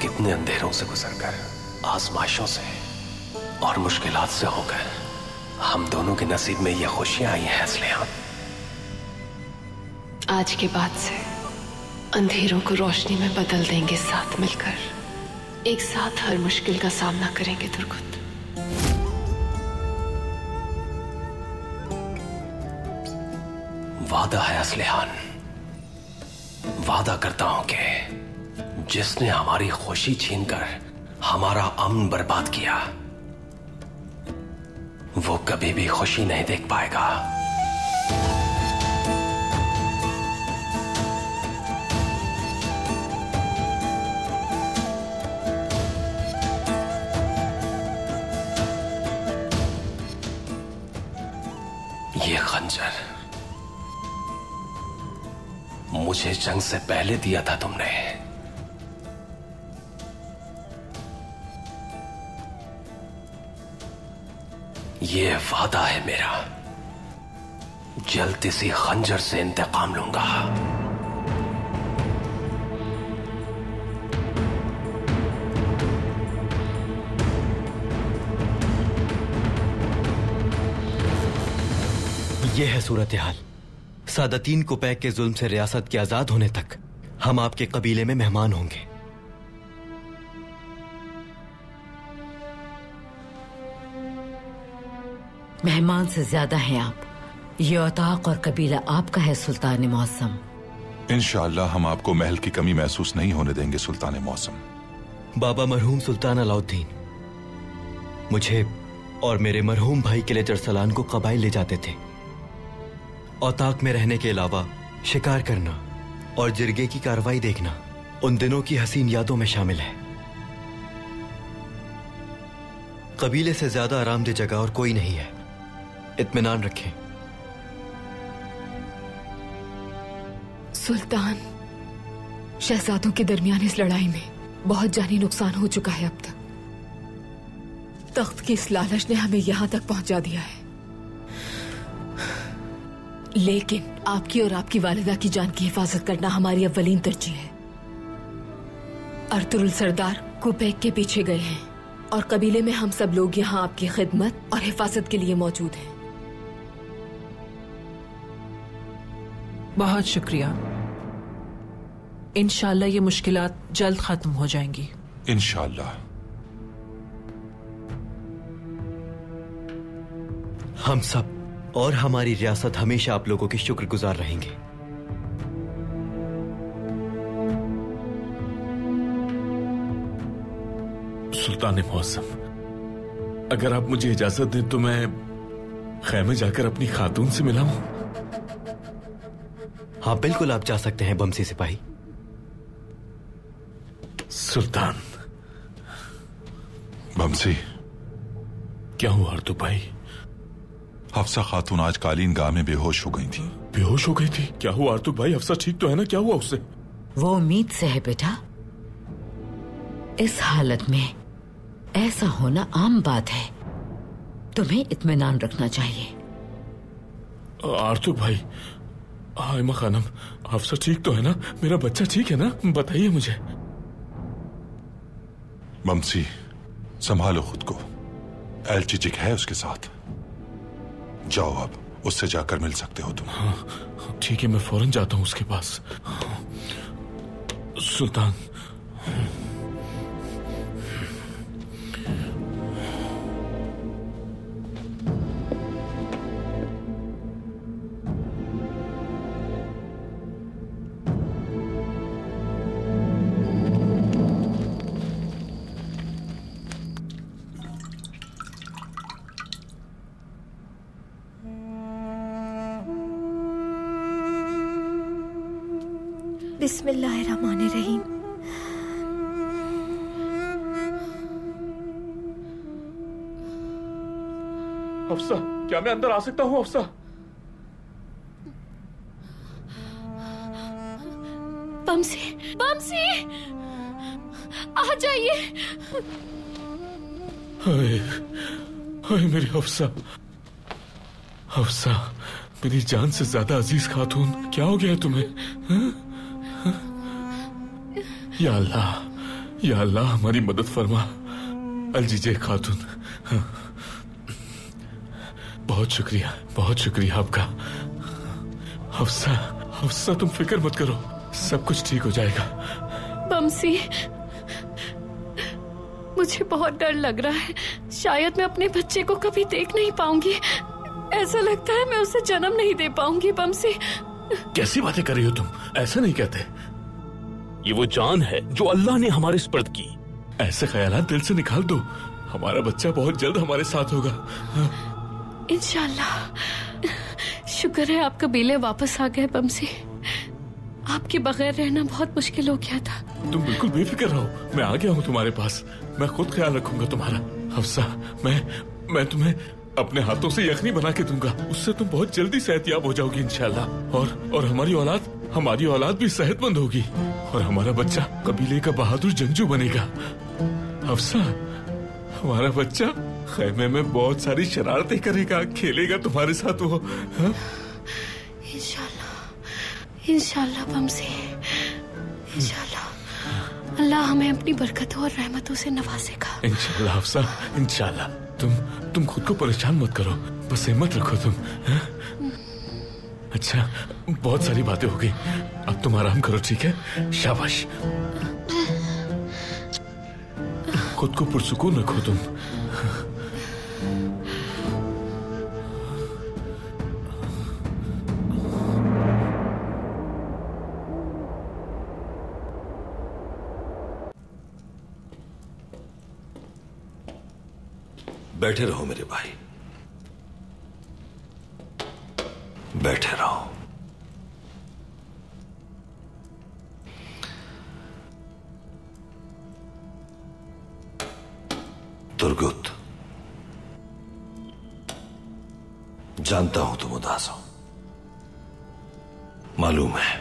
कितने अंधेरों से गुजरकर, आजमाइशों से और मुश्किलात से होकर हम दोनों के नसीब में ये खुशियां आई हैं असलियां। आज के बाद से अंधेरों को रोशनी में बदल देंगे साथ मिलकर। एक साथ हर मुश्किल का सामना करेंगे तुर्कुत। वादा है असलिहान, वादा करता हूं कि जिसने हमारी खुशी छीनकर हमारा अमन बर्बाद किया वो कभी भी खुशी नहीं देख पाएगा। ये खंजर मुझे जंग से पहले दिया था तुमने। ये वादा है मेरा, जल्द इसी खंजर से इंतकाम लूंगा। ये है सूरत हाल। सादतीन कुपैक के जुल्म से रियासत के आजाद होने तक हम आपके कबीले में मेहमान होंगे। मेहमान से ज्यादा हैं आप। ये औताक और कबीला आपका है सुल्तान मौसम। इंशाअल्लाह हम आपको महल की कमी महसूस नहीं होने देंगे सुल्तान मौसम। बाबा मरहूम सुल्तान अलाउद्दीन मुझे और मेरे मरहूम भाई किले जरसलान को कबाइल ले जाते थे। औताक में रहने के अलावा शिकार करना और जिरगे की कार्रवाई देखना उन दिनों की हसीन यादों में शामिल है। कबीले से ज्यादा आरामदेह जगह और कोई नहीं है, इत्मीनान रखें। सुल्तान, शहजादों के दरमियान इस लड़ाई में बहुत जानी नुकसान हो चुका है। अब तक तख्त की इस लालच ने हमें यहां तक पहुंचा दिया है, लेकिन आपकी और आपकी वालिदा की जान की हिफाजत करना हमारी अव्वलीन तरजीह है। अर्तुरुल सरदार कुपैक के पीछे गए हैं और कबीले में हम सब लोग यहाँ आपकी खिदमत और हिफाजत के लिए मौजूद हैं। बहुत शुक्रिया। इंशाल्लाह ये मुश्किलात जल्द खत्म हो जाएंगी। इंशाल्लाह। हम सब और हमारी रियासत हमेशा आप लोगों के शुक्रगुजार रहेंगे। सुल्तान मौसम, अगर आप मुझे इजाजत दें तो मैं खैमे जाकर अपनी खातून से मिलाऊं? हाँ बिल्कुल, आप जा सकते हैं बमसी सिपाही। सुल्तान। बमसी, क्या हुआ अर्तु भाई? हफ्सा खातून आज कालीन गाह में बेहोश हो गई थी। बेहोश हो गई थी? क्या हुआ अर्तु भाई? हफ्सा ठीक तो है ना? क्या हुआ उससे? वो उम्मीद से है बेटा। इस हालत में ऐसा होना आम बात है, तुम्हें इत्मीनान रखना चाहिए। आरतू भाई, हाइमा खानम, हफ्सा ठीक तो है ना? मेरा बच्चा ठीक है ना? बताइए मुझे। बमसी, संभालो खुद को। एलचीचिक है उसके साथ। जाओ, अब उससे जाकर मिल सकते हो तुम। हाँ ठीक है, मैं फौरन जाता हूं उसके पास। सुल्तान। बिस्मिल्लाहिर्रहमानिर्रहीम। हफ्सा, क्या मैं अंदर आ सकता हूँ? हफ्सा। बमसी, बमसी, आ जाइए। हाय, हाय मेरी हफ्सा। हफ्सा, मेरी जान से ज्यादा अजीज खातून, क्या हो गया है तुम्हें? या अल्लाह, या अल्लाह हमारी मदद फरमा। अलजीजे खातून, बहुत शुक्रिया आपका। हफ्सा, हफ्सा तुम फिक्र मत करो, सब कुछ ठीक हो जाएगा। बमसी, मुझे बहुत डर लग रहा है। शायद मैं अपने बच्चे को कभी देख नहीं पाऊंगी। ऐसा लगता है मैं उसे जन्म नहीं दे पाऊंगी। बमसी, कैसी बातें कर रही हो तुम? ऐसा नहीं कहते। ये वो जान है जो अल्लाह ने हमारे सुपुर्द की। ऐसे ख्यालात दिल से निकाल दो। हमारा बच्चा बहुत जल्द हमारे साथ होगा। इंशाल्लाह। शुक्र है आप कबीले वापस आ गए बमसी। आपके बगैर रहना बहुत मुश्किल हो गया था। तुम बिल्कुल बेफिक्र रहो, मैं आ गया हूँ तुम्हारे पास। मैं खुद ख्याल रखूंगा तुम्हारा। हफ्सा, मैं तुम्हें अपने हाथों से यखनी बना के दूंगा। उससे तुम बहुत जल्दी सेहतयाब हो जाओगी इंशाल्लाह। और हमारी औलाद भी सेहतमंद होगी और हमारा बच्चा कबीले का बहादुर जंगजू बनेगा। हफ्सा, हमारा बच्चा खैमे में बहुत सारी शरारतें करेगा, खेलेगा तुम्हारे साथ वो। इंशाल्लाह बमसी, इंशाल्लाह अल्लाह हमें अपनी बरकतों और रहमतों से नवाजेगा। इंशाल्लाह हफ्सा, इंशाल्लाह। तुम खुद को परेशान मत करो, बस हिम्मत रखो तुम। अच्छा, बहुत सारी बातें हो गई, अब तुम आराम करो, ठीक है? शाबाश। खुद को पुरसुकून रखो तुम। बैठे रहो मेरे भाई, बैठे रहो। तुर्गुत, जानता हूं तुम उदास हो। मालूम है,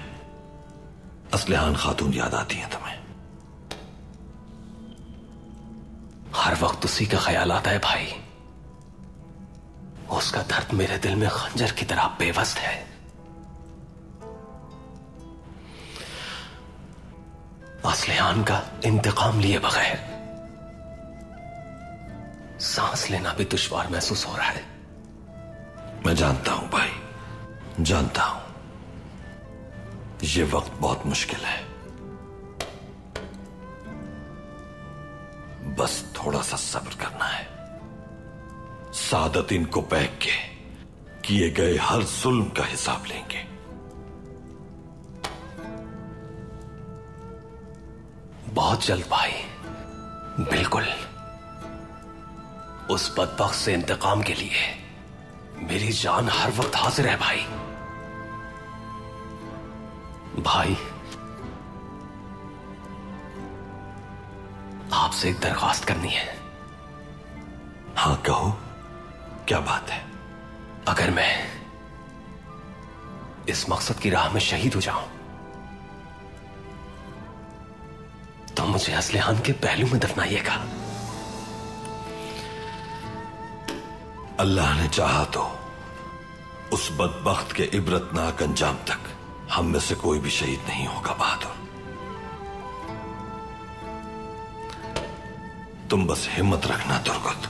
असलहान खातून याद आती है तुम्हें। हर वक्त उसी का ख्याल आता है भाई। उसका दर्द मेरे दिल में खंजर की तरह बेवस्त है। असलहान का इंतकाम लिए बगैर सांस लेना भी दुश्वार महसूस हो रहा है। मैं जानता हूं भाई, जानता हूं। ये वक्त बहुत मुश्किल है। बस थोड़ा सा सब्र करना है। सादतीन को पैक के किए गए हर जुल्म का हिसाब लेंगे। बहुत जल्द भाई, बिल्कुल। उस बदबख्त से इंतकाम के लिए मेरी जान हर वक्त हाजिर है भाई। भाई, आपसे एक दरख्वास्त करनी है। हाँ कहो, क्या बात है? अगर मैं इस मकसद की राह में शहीद हो जाऊं तो मुझे असलहान के पहलू में दफनाइएगा। अल्लाह ने चाहा तो उस बदबख्त के इबरतनाक अंजाम तक हम में से कोई भी शहीद नहीं होगा बहादुर। तुम बस हिम्मत रखना तुर्गुत।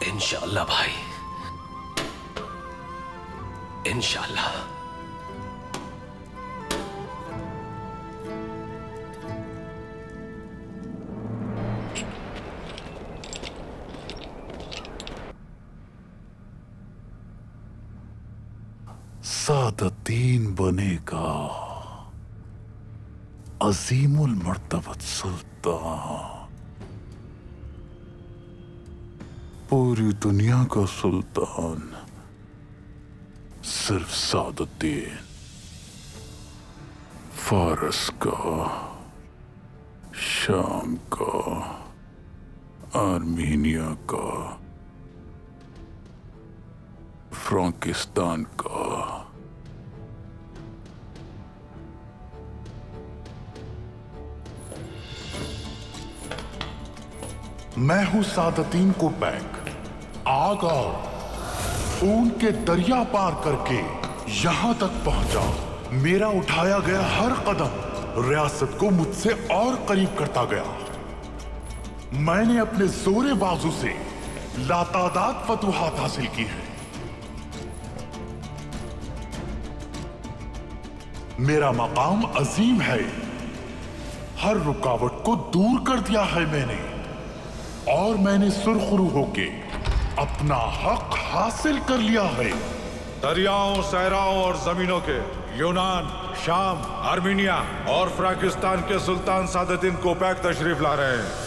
इंशाअल्लाह भाई, इंशाअल्लाह। सादतीन बनेगा अजीमुल मर्तबत सुल्तान, पूरी दुनिया का सुल्तान सिर्फ सादतीन। फारस का, शाम का, आर्मीनिया का, फ्रांकिस्तान का। मैं हूं सादतीन को पैक। आग आओ, ऊन के दरिया पार करके यहां तक पहुंचा। मेरा उठाया गया हर कदम रियासत को मुझसे और करीब करता गया। मैंने अपने जोरे बाजू से लातादाद फतूहात हासिल की है। मेरा मकाम अजीम है। हर रुकावट को दूर कर दिया है मैंने, और मैंने सुरखरू होके अपना हक हासिल कर लिया है। दरियाओं, सहराओं और जमीनों के यूनान, शाम, आर्मीनिया और फ्राकिस्तान के सुल्तान सादतीन कोपैक तशरीफ ला रहे हैं।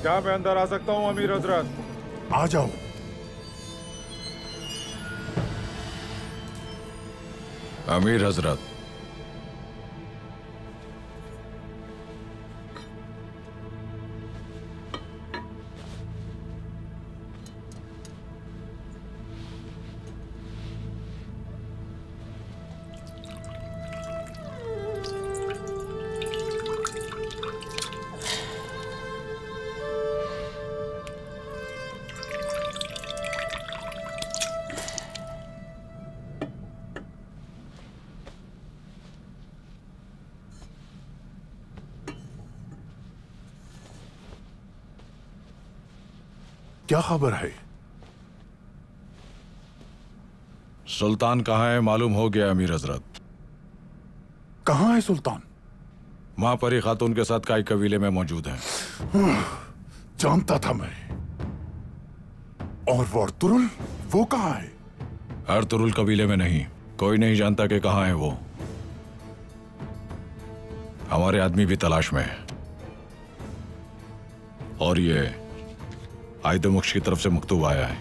क्या मैं अंदर आ सकता हूँ अमीर हजरत? आ जाओ। अमीर हजरत, क्या खबर है? सुल्तान कहाँ है मालूम हो गया अमीर हजरत। कहाँ है सुल्तान? महापरी खातून के साथ काई कबीले में मौजूद है। जानता था मैं। और वो अर्तुरुल, वो कहाँ है? अर्तुरुल कबीले में नहीं, कोई नहीं जानता कि कहाँ है वो। हमारे आदमी भी तलाश में है। और ये आयदमुक्ष की तरफ से मकतूब आया है।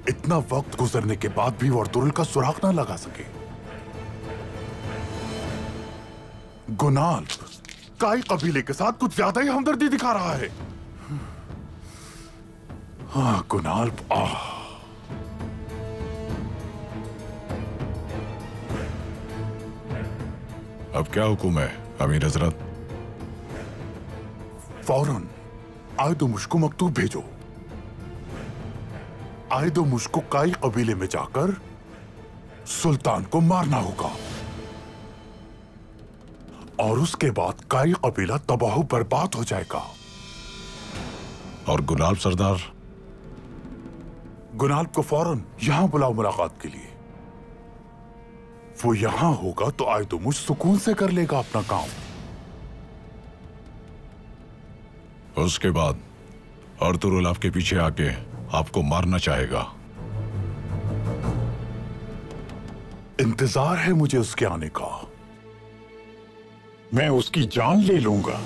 इतना वक्त गुजरने के बाद भी वो अर्तुरुल का सुराग ना लगा सके। गुनाल काई कबीले के साथ कुछ ज्यादा ही हमदर्दी दिखा रहा है। हाँ गुनाल, अब क्या हुक्म है अमीर हजरत? फौरन आयदमुश को मकतूब भेजो। आयदमुश को काई कबीले में जाकर सुल्तान को मारना होगा, और उसके बाद काई कबीला तबाह बर्बाद हो जाएगा। और गुलाब सरदार? गुनाल्ब को फौरन यहां बुलाओ मुलाकात के लिए। वो यहां होगा तो आयदमुश सुकून से कर लेगा अपना काम। उसके बाद अर्तुरुल आपके पीछे आके आपको मारना चाहेगा। इंतजार है मुझे उसके आने का। मैं उसकी जान ले लूंगा।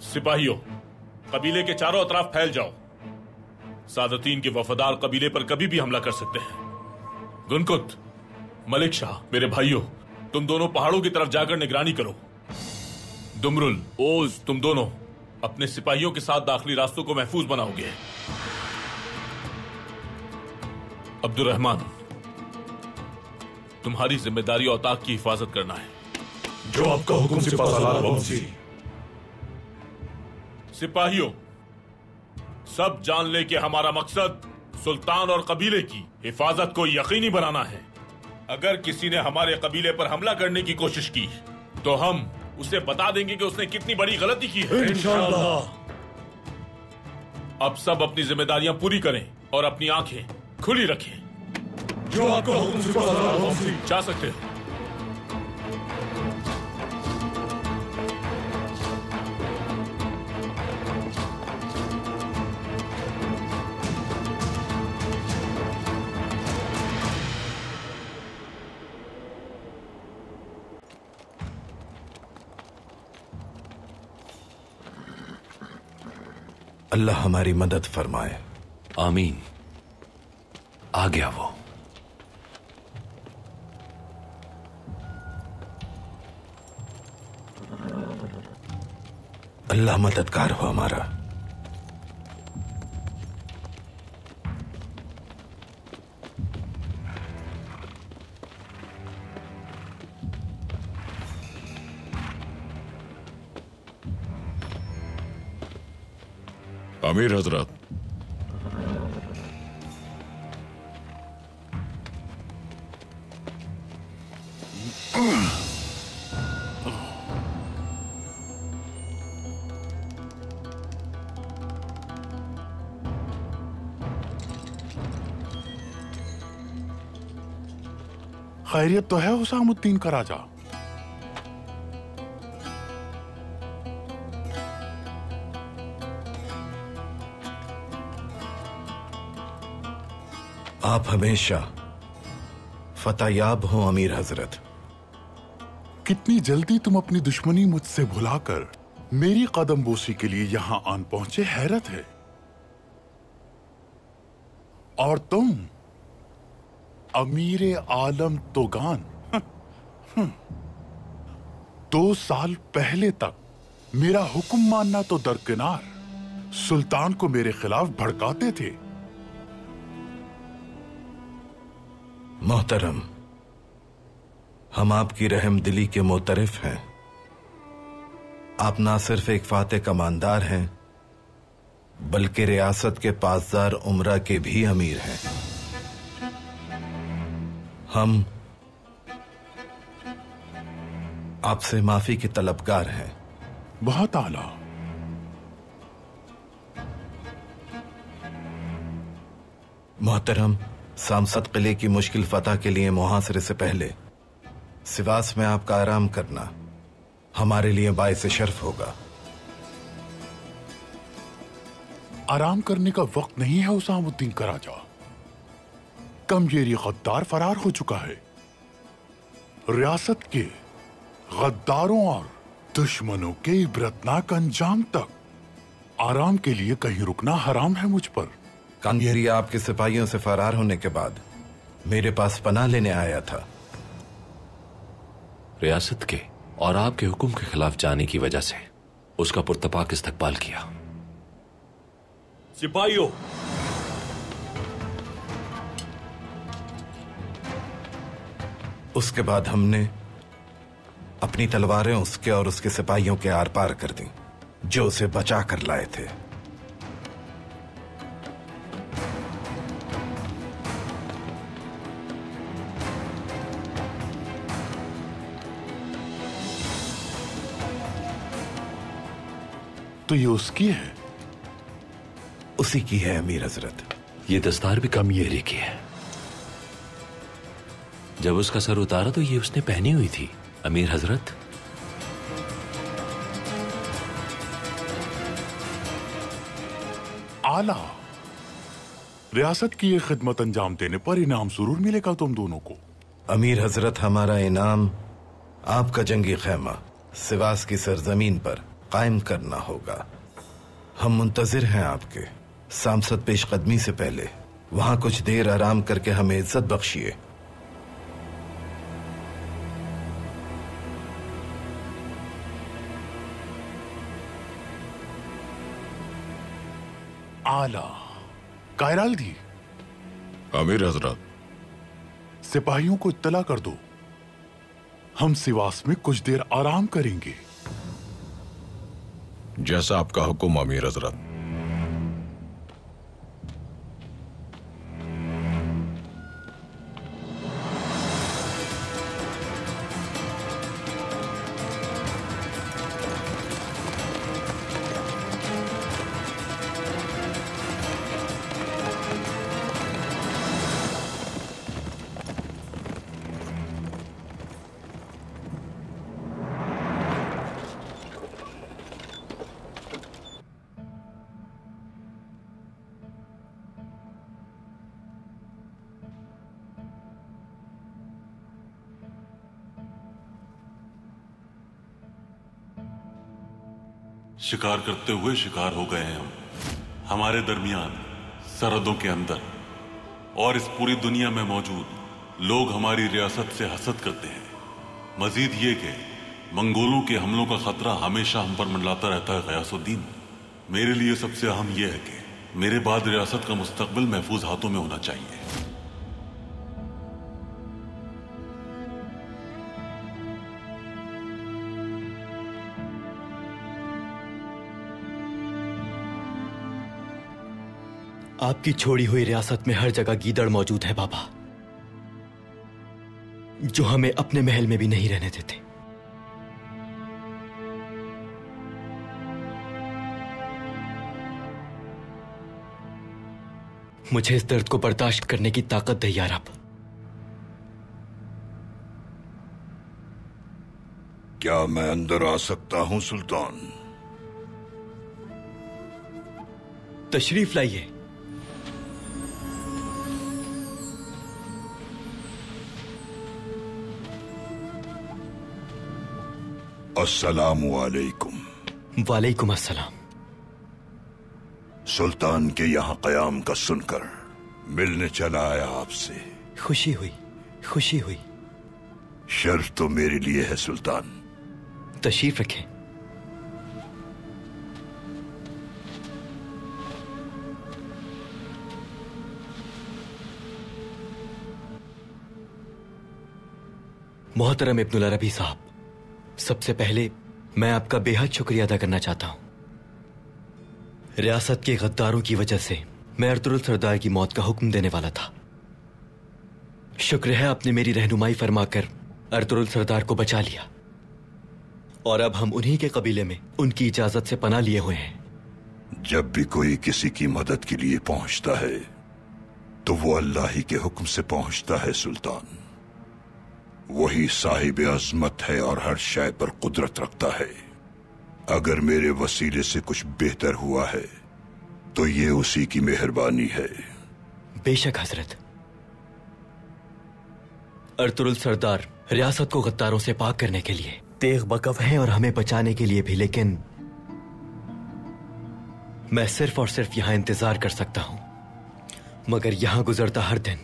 सिपाहियों, कबीले के चारों तरफ फैल जाओ। सादतीन के वफादार कबीले पर कभी भी हमला कर सकते हैं। गुनकुत, मलिक शाह, मेरे भाइयों, तुम दोनों पहाड़ों की तरफ जाकर निगरानी करो। दुमरुल, ओज, तुम दोनों अपने सिपाहियों के साथ दाखिली रास्तों को महफूज बनाओगे। अब्दुर्रहमान, तुम्हारी जिम्मेदारी औताक की हिफाजत करना है। जो आपका हुक्म सिपाहसालार वंशी। सिपाहियों, सब जान ले कि हमारा मकसद सुल्तान और कबीले की हिफाजत को यकीनी बनाना है। अगर किसी ने हमारे कबीले पर हमला करने की कोशिश की तो हम उसे बता देंगे कि उसने कितनी बड़ी गलती की है। इंशाअल्लाह। अब सब अपनी जिम्मेदारियां पूरी करें और अपनी आंखें खुली रखें। जो आपका हुक्म सिपाहसालार वंशी। जा सकते हो। अल्लाह हमारी मदद फरमाए। आमीन। आ गया वो। अल्लाह मददगार हो हमारा। अमीर हजरत, खैरियत तो है हुसामुद्दीन का राजा? आप हमेशा फतेहयाब हो अमीर हजरत। कितनी जल्दी तुम अपनी दुश्मनी मुझसे भुलाकर मेरी कदम बोसी के लिए यहां आन पहुंचे, हैरत है। और तुम अमीर आलम तोगान, 2 साल पहले तक मेरा हुक्म मानना तो दरकिनार, सुल्तान को मेरे खिलाफ भड़काते थे। मोहतरम, हम आपकी रहमदिली के मोतरिफ हैं। आप ना सिर्फ एक फाते कमानदार हैं बल्कि रियासत के पासदार उमरा के भी अमीर हैं। हम आपसे माफी के तलबगार हैं। बहुत आला। मोहतरम, सामसद किले की मुश्किल फतह के लिए मुहासरे से पहले सिवास में आपका आराम करना हमारे लिए बाइस शर्फ होगा। आराम करने का वक्त नहीं है हुसामुद्दीन का राजा। कमजेरी गद्दार फरार हो चुका है। रियासत के गद्दारों और दुश्मनों के इबरतनाक अंजाम तक आराम के लिए कहीं रुकना हराम है मुझ पर। कांगेरिया आपके सिपाहियों से फरार होने के बाद मेरे पास पनाह लेने आया था। रियासत के और आपके हुक्म के खिलाफ जाने की वजह से उसका पुरतपाक इस्तकबाल किया। सिपाहियों, उसके बाद हमने अपनी तलवारें उसके और उसके सिपाहियों के आर पार कर दी जो उसे बचा कर लाए थे। तो ये उसकी है? उसी की है अमीर हजरत। ये दस्तार भी कमियरी की है। जब उसका सर उतारा तो ये उसने पहनी हुई थी अमीर हजरत। आला, रियासत की ये खिदमत अंजाम देने पर इनाम जरूर मिलेगा तुम दोनों को। अमीर हजरत, हमारा इनाम आपका जंगी खैमा सिवास की सरजमीन पर कायम करना होगा। हम मुंतजिर हैं आपके। सांसद पेशकदमी से पहले वहां कुछ देर आराम करके हमें इज्जत बख्शिए। आला, कायराल दी। अमीर हजरत, सिपाहियों को इत्तला कर दो, हम सिवास में कुछ देर आराम करेंगे। जैसा आपका हुक्म अमीर हजरत। शिकार करते हुए शिकार हो गए हैं हम, हमारे दरमियान सरहदों के अंदर, और इस पूरी दुनिया में मौजूद लोग हमारी रियासत से हसद करते हैं। मजीद ये कि मंगोलों के हमलों का खतरा हमेशा हम पर मंडलाता रहता है। गयासुद्दीन, मेरे लिए सबसे अहम यह है कि मेरे बाद रियासत का मुस्तकबिल महफूज हाथों में होना चाहिए। आपकी छोड़ी हुई रियासत में हर जगह गीदड़ मौजूद है बाबा, जो हमें अपने महल में भी नहीं रहने देते। मुझे इस दर्द को बर्दाश्त करने की ताकत दे यार आप। क्या मैं अंदर आ सकता हूं सुल्तान? तशरीफ लाइए। अस्सलामु अलैकुम। वालेकुम अस्सलाम। सुल्तान के यहाँ कयाम का सुनकर मिलने चला आया आपसे। खुशी हुई, खुशी हुई। शर्फ तो मेरे लिए है सुल्तान। तशरीफ रखें। मोहतरम इब्नुल अरबी साहब, सबसे पहले मैं आपका बेहद शुक्रिया अदा करना चाहता हूं। रियासत के गद्दारों की वजह से मैं अर्तुरुल सरदार की मौत का हुक्म देने वाला था। शुक्र है आपने मेरी रहनुमाई फरमाकर अर्तुरुल सरदार को बचा लिया, और अब हम उन्हीं के कबीले में उनकी इजाजत से पनाह लिए हुए हैं। जब भी कोई किसी की मदद के लिए पहुंचता है तो वो अल्लाह ही के हुक्म से पहुंचता है सुल्तान। वही साहिब अजमत है और हर शय पर कुदरत रखता है। अगर मेरे वसीले से कुछ बेहतर हुआ है तो ये उसी की मेहरबानी है। बेशक हजरत। अर्तुरुल सरदार रियासत को गद्दारों से पाक करने के लिए तेग बकफ हैं और हमें बचाने के लिए भी, लेकिन मैं सिर्फ और सिर्फ यहां इंतजार कर सकता हूं। मगर यहां गुजरता हर दिन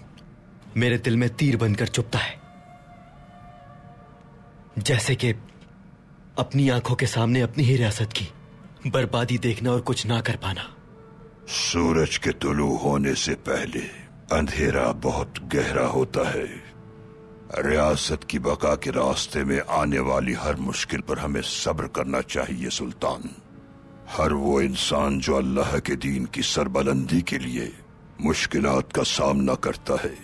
मेरे दिल में तीर बनकर चुभता है, जैसे कि अपनी आंखों के सामने अपनी ही रियासत की बर्बादी देखना और कुछ ना कर पाना। सूरज के तुलू होने से पहले अंधेरा बहुत गहरा होता है। रियासत की बका के रास्ते में आने वाली हर मुश्किल पर हमें सब्र करना चाहिए सुल्तान। हर वो इंसान जो अल्लाह के दीन की सरबलंदी के लिए मुश्किलात का सामना करता है,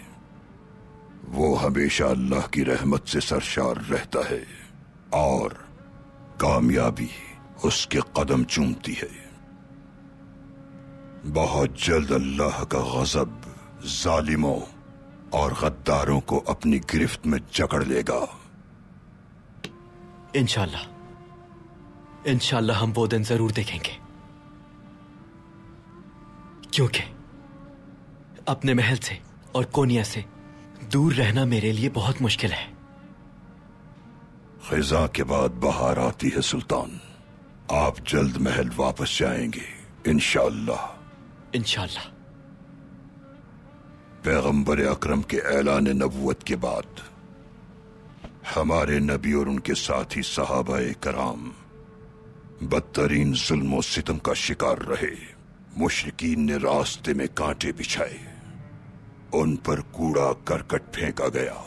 वो हमेशा अल्लाह की रहमत से सरशार रहता है और कामयाबी उसके कदम चूमती है। बहुत जल्द अल्लाह का गजब जालिमों और गद्दारों को अपनी गिरफ्त में जकड़ लेगा। इंशाल्लाह, इंशाल्लाह हम वो दिन जरूर देखेंगे, क्योंकि अपने महल से और कोनिया से दूर रहना मेरे लिए बहुत मुश्किल है। खिजा के बाद बहार आती है सुल्तान। आप जल्द महल वापस जाएंगे इंशाअल्लाह। इंशाअल्लाह। पैगंबर अकरम के ऐलान नबूवत के बाद हमारे नबी और उनके साथी सहाबाए कराम बदतरीन जुल्म और सितम का शिकार रहे। मुशरिकीन ने रास्ते में कांटे बिछाए, उन पर कूड़ा करकट फेंका गया,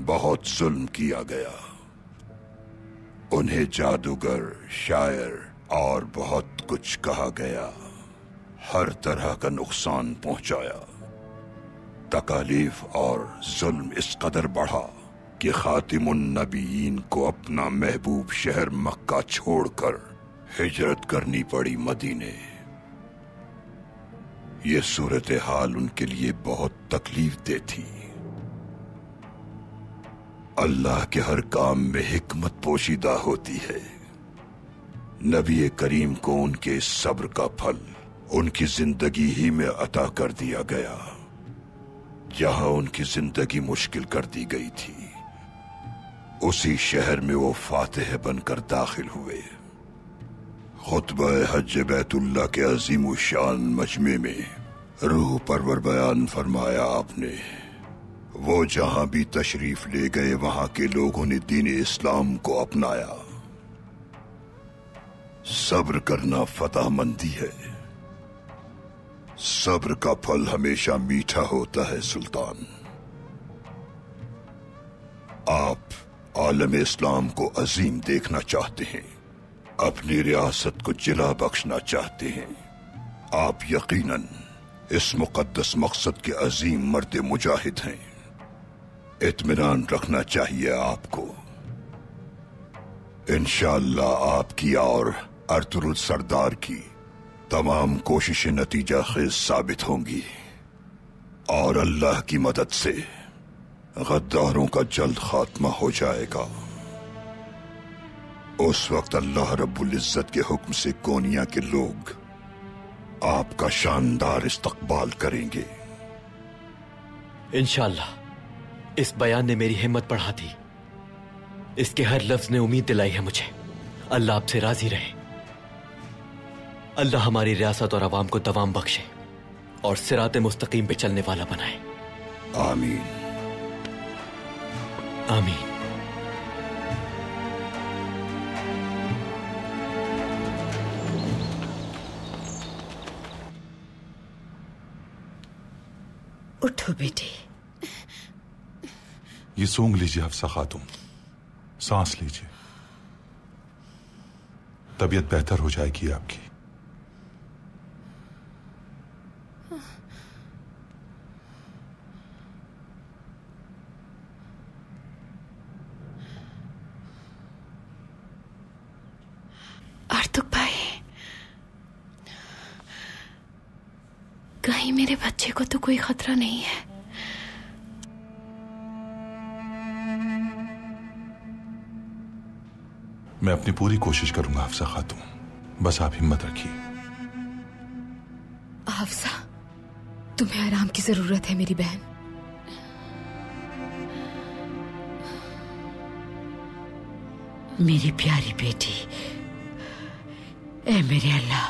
बहुत जुल्म किया गया, उन्हें जादूगर, शायर और बहुत कुछ कहा गया, हर तरह का नुकसान पहुंचाया। तकालीफ और जुल्म इस कदर बढ़ा कि खातिमुन नबीयीन को अपना महबूब शहर मक्का छोड़कर हिजरत करनी पड़ी मदीने। ये सूरत हाल उनके लिए बहुत तकलीफ दे थी। अल्लाह के हर काम में हिकमत पोशीदा होती है। नबी करीम को उनके सब्र का फल उनकी जिंदगी ही में अता कर दिया गया। जहां उनकी जिंदगी मुश्किल कर दी गई थी, उसी शहर में वो फातिह बनकर दाखिल हुए। खुतबा हज बैतुल्लाह के अजीम शान मजमे में रूह परवर बयान फरमाया आपने। वो जहां भी तशरीफ ले गए, वहां के लोगों ने दीन इस्लाम को अपनाया। सब्र करना फतहमंदी है। सब्र का फल हमेशा मीठा होता है सुल्तान। आप आलम इस्लाम को अजीम देखना चाहते हैं, अपनी रियासत को जिला बख्शना चाहते हैं। आप यकीनन इस मुकद्दस मकसद के अजीम मर्द मुजाहिद हैं। इत्मीनान रखना चाहिए आपको। इंशाअल्लाह आपकी और अर्तुरुल सरदार की तमाम कोशिशें नतीजा खेज साबित होंगी और अल्लाह की मदद से गद्दारों का जल्द खात्मा हो जाएगा। उस वक्त अल्लाह रब्बुल इज्जत के हुक्म से कोनिया के लोग आपका शानदार इस्तकबाल करेंगे। इंशाअल्लाह। इस बयान ने मेरी हिम्मत बढ़ा दी। इसके हर लफ्ज ने उम्मीद दिलाई है मुझे। अल्लाह आपसे राजी रहे। अल्लाह हमारी रियासत और अवाम को दवाम बख्शे और सिराते मुस्तकीम पे चलने वाला बनाए। आमीन आमीन। उठो बेटी। ये सूंघ लीजिए हफ्सा खातून, सांस लीजिए, तबीयत बेहतर हो जाएगी आपकी। आर्तुक भाई, कहीं मेरे बच्चे को तो कोई खतरा नहीं है? मैं अपनी पूरी कोशिश करूंगा हफ्सा खातून, बस आप हिम्मत रखिए। हफ्सा, तुम्हें आराम की जरूरत है मेरी बहन। मेरी प्यारी बेटी, ऐ मेरे अल्लाह,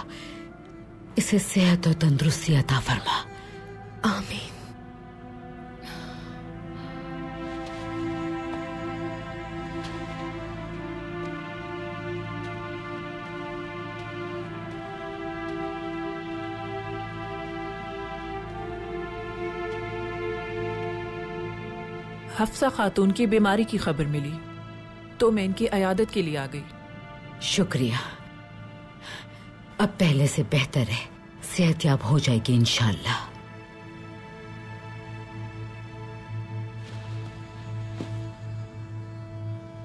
इसे सेहत और तंदुरुस्ती अता फरमा। आमीन। हफ्सा खातून की बीमारी की खबर मिली तो मैं इनकी अयादत के लिए आ गई। शुक्रिया। अब पहले से बेहतर है, सेहतयाब हो जाएगी इंशाल्लाह।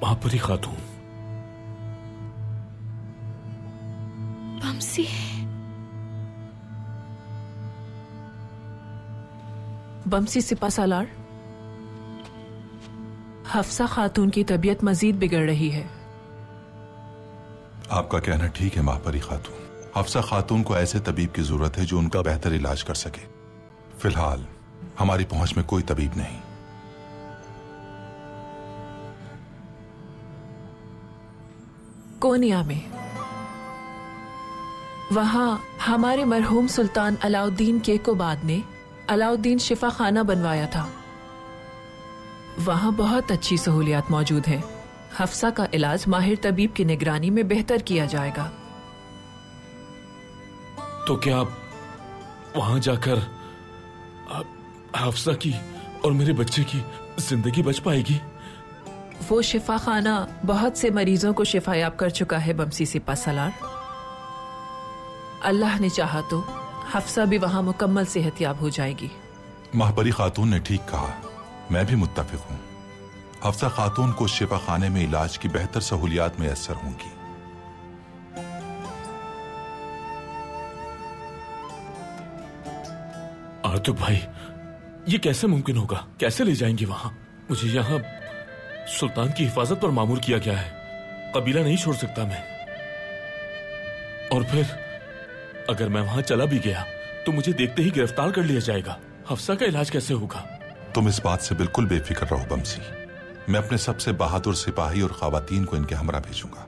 महापरी खातून। बमसी। बमसी सिपा सालार, हफ्सा खातून की तबीयत मजीद बिगड़ रही है। आपका कहना ठीक है महापरी खातून। हफ्सा खातून को ऐसे तबीब की जरूरत है जो उनका बेहतर इलाज कर सके। फिलहाल हमारी पहुंच में कोई तबीब नहीं। कोनिया में वहां हमारे मरहूम सुल्तान अलाउद्दीन केकोबाद ने अलाउद्दीन शिफा खाना बनवाया था। वहां बहुत अच्छी सहूलियात मौजूद हैं। हफ्सा का इलाज माहिर तबीब की निगरानी में बेहतर किया जाएगा। तो क्या आप वहां जाकर हफ्सा की और मेरे बच्चे की जिंदगी बच पाएगी? वो शिफा खाना बहुत से मरीजों को शिफायाब कर चुका है बमसी सिपा सलार। अल्लाह ने चाहा तो हफ्सा भी वहां मुकम्मल सेहतयाब हो जाएगी। महापरी खातून ने ठीक कहा, मैं भी मुत्तफिक हूँ। हफ्सा खातून को शिफा खाने में इलाज की बेहतर सहूलियात मैसर होंगी। आतुब भाई, ये कैसे मुमकिन होगा? कैसे ले जाएंगे वहां? मुझे यहाँ सुल्तान की हिफाजत पर मामूर किया गया है। कबीला नहीं छोड़ सकता मैं। और फिर अगर मैं वहां चला भी गया तो मुझे देखते ही गिरफ्तार कर लिया जाएगा। हफ्सा का इलाज कैसे होगा? तुम इस बात से बिल्कुल बेफिक्र रहो बमसी। मैं अपने सबसे बहादुर सिपाही और खवातीन को इनके हमरा भेजूंगा।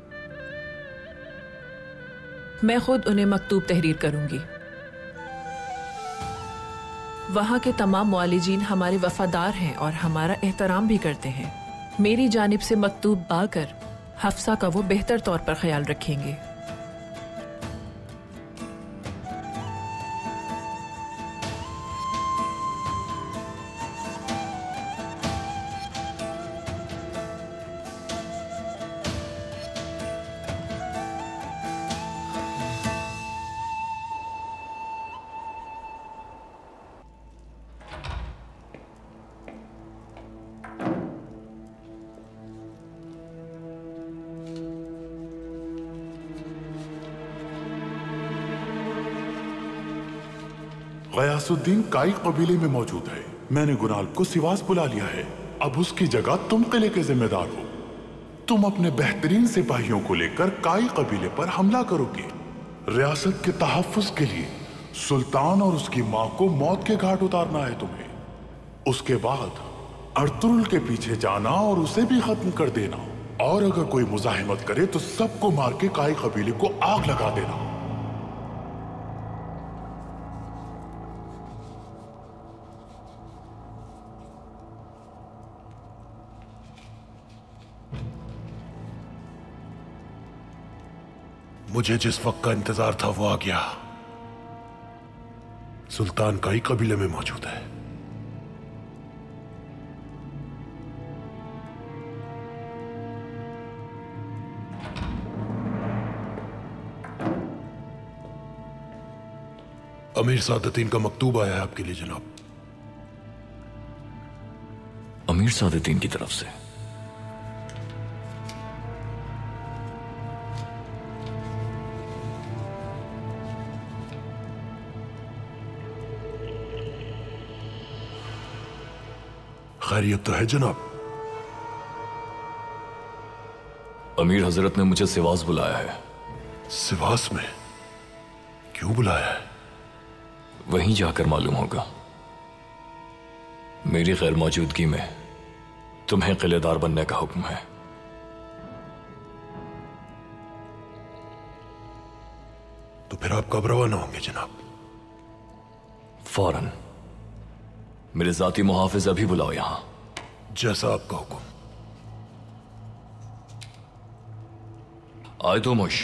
मैं खुद उन्हें मकतूब तहरीर करूंगी। वहां के तमाम मुआलिजीन हमारे वफादार हैं और हमारा एहतराम भी करते हैं। मेरी जानिब से मकतूब पाकर हफ्सा का वो बेहतर तौर पर ख्याल रखेंगे। गयासुद्दीन काई कबीले में मौजूद है। मैंने गुनाल को सिवास बुला लिया है। अब उसकी जगह तुम किले के जिम्मेदार हो। तुम अपने बेहतरीन सिपाहियों को लेकर काई कबीले पर हमला करोगे। रियासत के तहफ्फुज के लिए सुल्तान और उसकी मां को मौत के घाट उतारना है तुम्हें। उसके बाद अर्तुरुल के पीछे जाना और उसे भी खत्म कर देना। और अगर कोई मुजाहिमत करे तो सबको मार के काई कबीले को आग लगा देना। मुझे जिस वक्त का इंतजार था वो आ गया। सुल्तान काई कबीले में मौजूद है। अमीर सादतीन का मकतूब आया है आपके लिए जनाब। अमीर सादतीन की तरफ से? खैरियत तो है जनाब? अमीर हजरत ने मुझे सिवास बुलाया है। सिवास में? क्यों बुलाया है? वहीं जाकर मालूम होगा। मेरी गैर मौजूदगी में तुम्हें किलेदार बनने का हुक्म है। तो फिर आप कब रवाना होंगे जनाब? फौरन। मेरे जाती मुहाफिज अभी बुलाओ यहां। जैसा आपका हुक्म। आए तो मुश,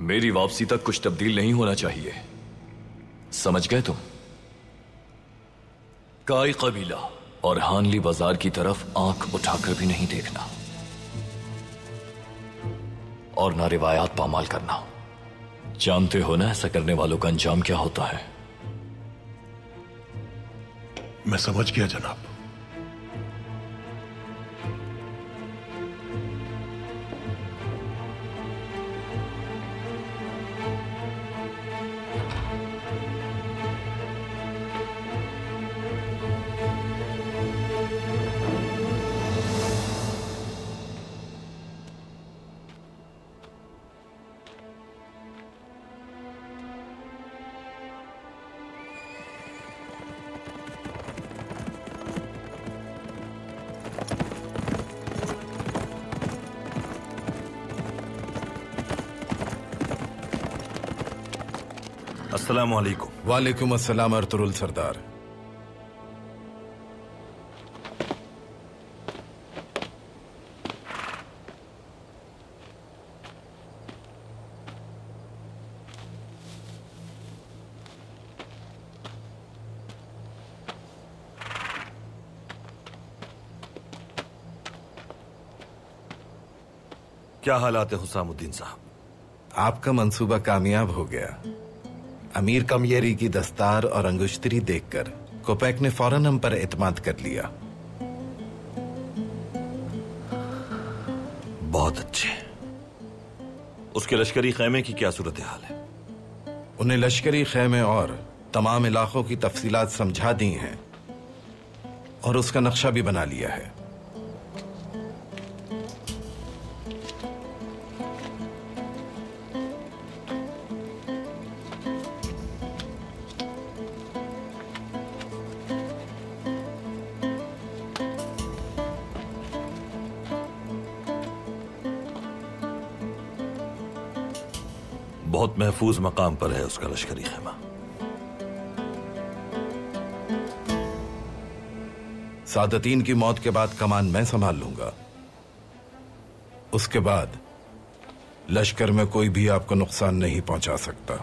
मेरी वापसी तक कुछ तब्दील नहीं होना चाहिए, समझ गए तुम? काई कबीला और हानली बाजार की तरफ आंख उठाकर भी नहीं देखना, और ना रिवायात पामाल करना। जानते हो ना ऐसा करने वालों का अंजाम क्या होता है? मैं समझ गया जनाब। अस्सलाम वालेकुम। वालेकुम अस्सलाम अर्तुरुल सरदार। क्या हालात है हुसामुद्दीन साहब? आपका मंसूबा कामयाब हो गया। अमीर कमयेरी की दस्तार और अंगुश्तरी देखकर कोपैक ने फौरन हम पर एतमाद कर लिया। बहुत अच्छे। उसके लश्करी खैमे की क्या सूरत हाल है? उन्हें लश्करी खैमे और तमाम इलाकों की तफसीलात समझा दी हैं और उसका नक्शा भी बना लिया है। बहुत महफूज मकाम पर है उसका लश्करी खेमा। सादतीन की मौत के बाद कमान मैं संभाल लूंगा। उसके बाद लश्कर में कोई भी आपको नुकसान नहीं पहुंचा सकता।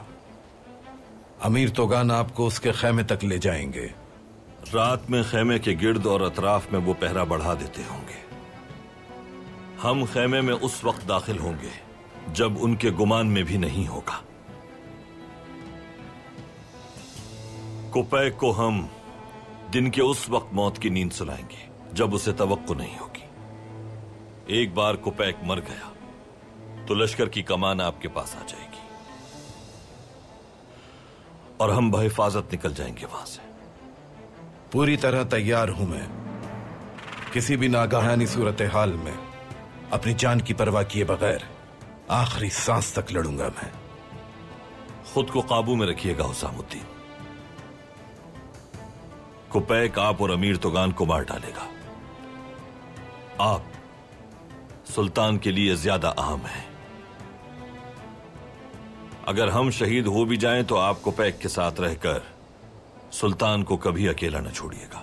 अमीर तोगान आपको उसके खेमे तक ले जाएंगे। रात में खेमे के गिर्द और अतराफ में वो पहरा बढ़ा देते होंगे। हम खेमे में उस वक्त दाखिल होंगे जब उनके गुमान में भी नहीं होगा। कोपैक को हम दिन के उस वक्त मौत की नींद सुलाएंगे जब उसे तवक्को नहीं होगी। एक बार कोपैक मर गया तो लश्कर की कमान आपके पास आ जाएगी और हम बहिफाजत निकल जाएंगे वहां से। पूरी तरह तैयार हूं मैं। किसी भी नागहानी सूरत हाल में अपनी जान की परवाह किए बगैर आखिरी सांस तक लड़ूंगा मैं। खुद को काबू में रखिएगा हुसामुद्दीन। कोपैक आप और अमीर तोगान को मार डालेगा। आप सुल्तान के लिए ज्यादा अहम हैं। अगर हम शहीद हो भी जाएं तो आप कोपैक के साथ रहकर सुल्तान को कभी अकेला न छोड़िएगा।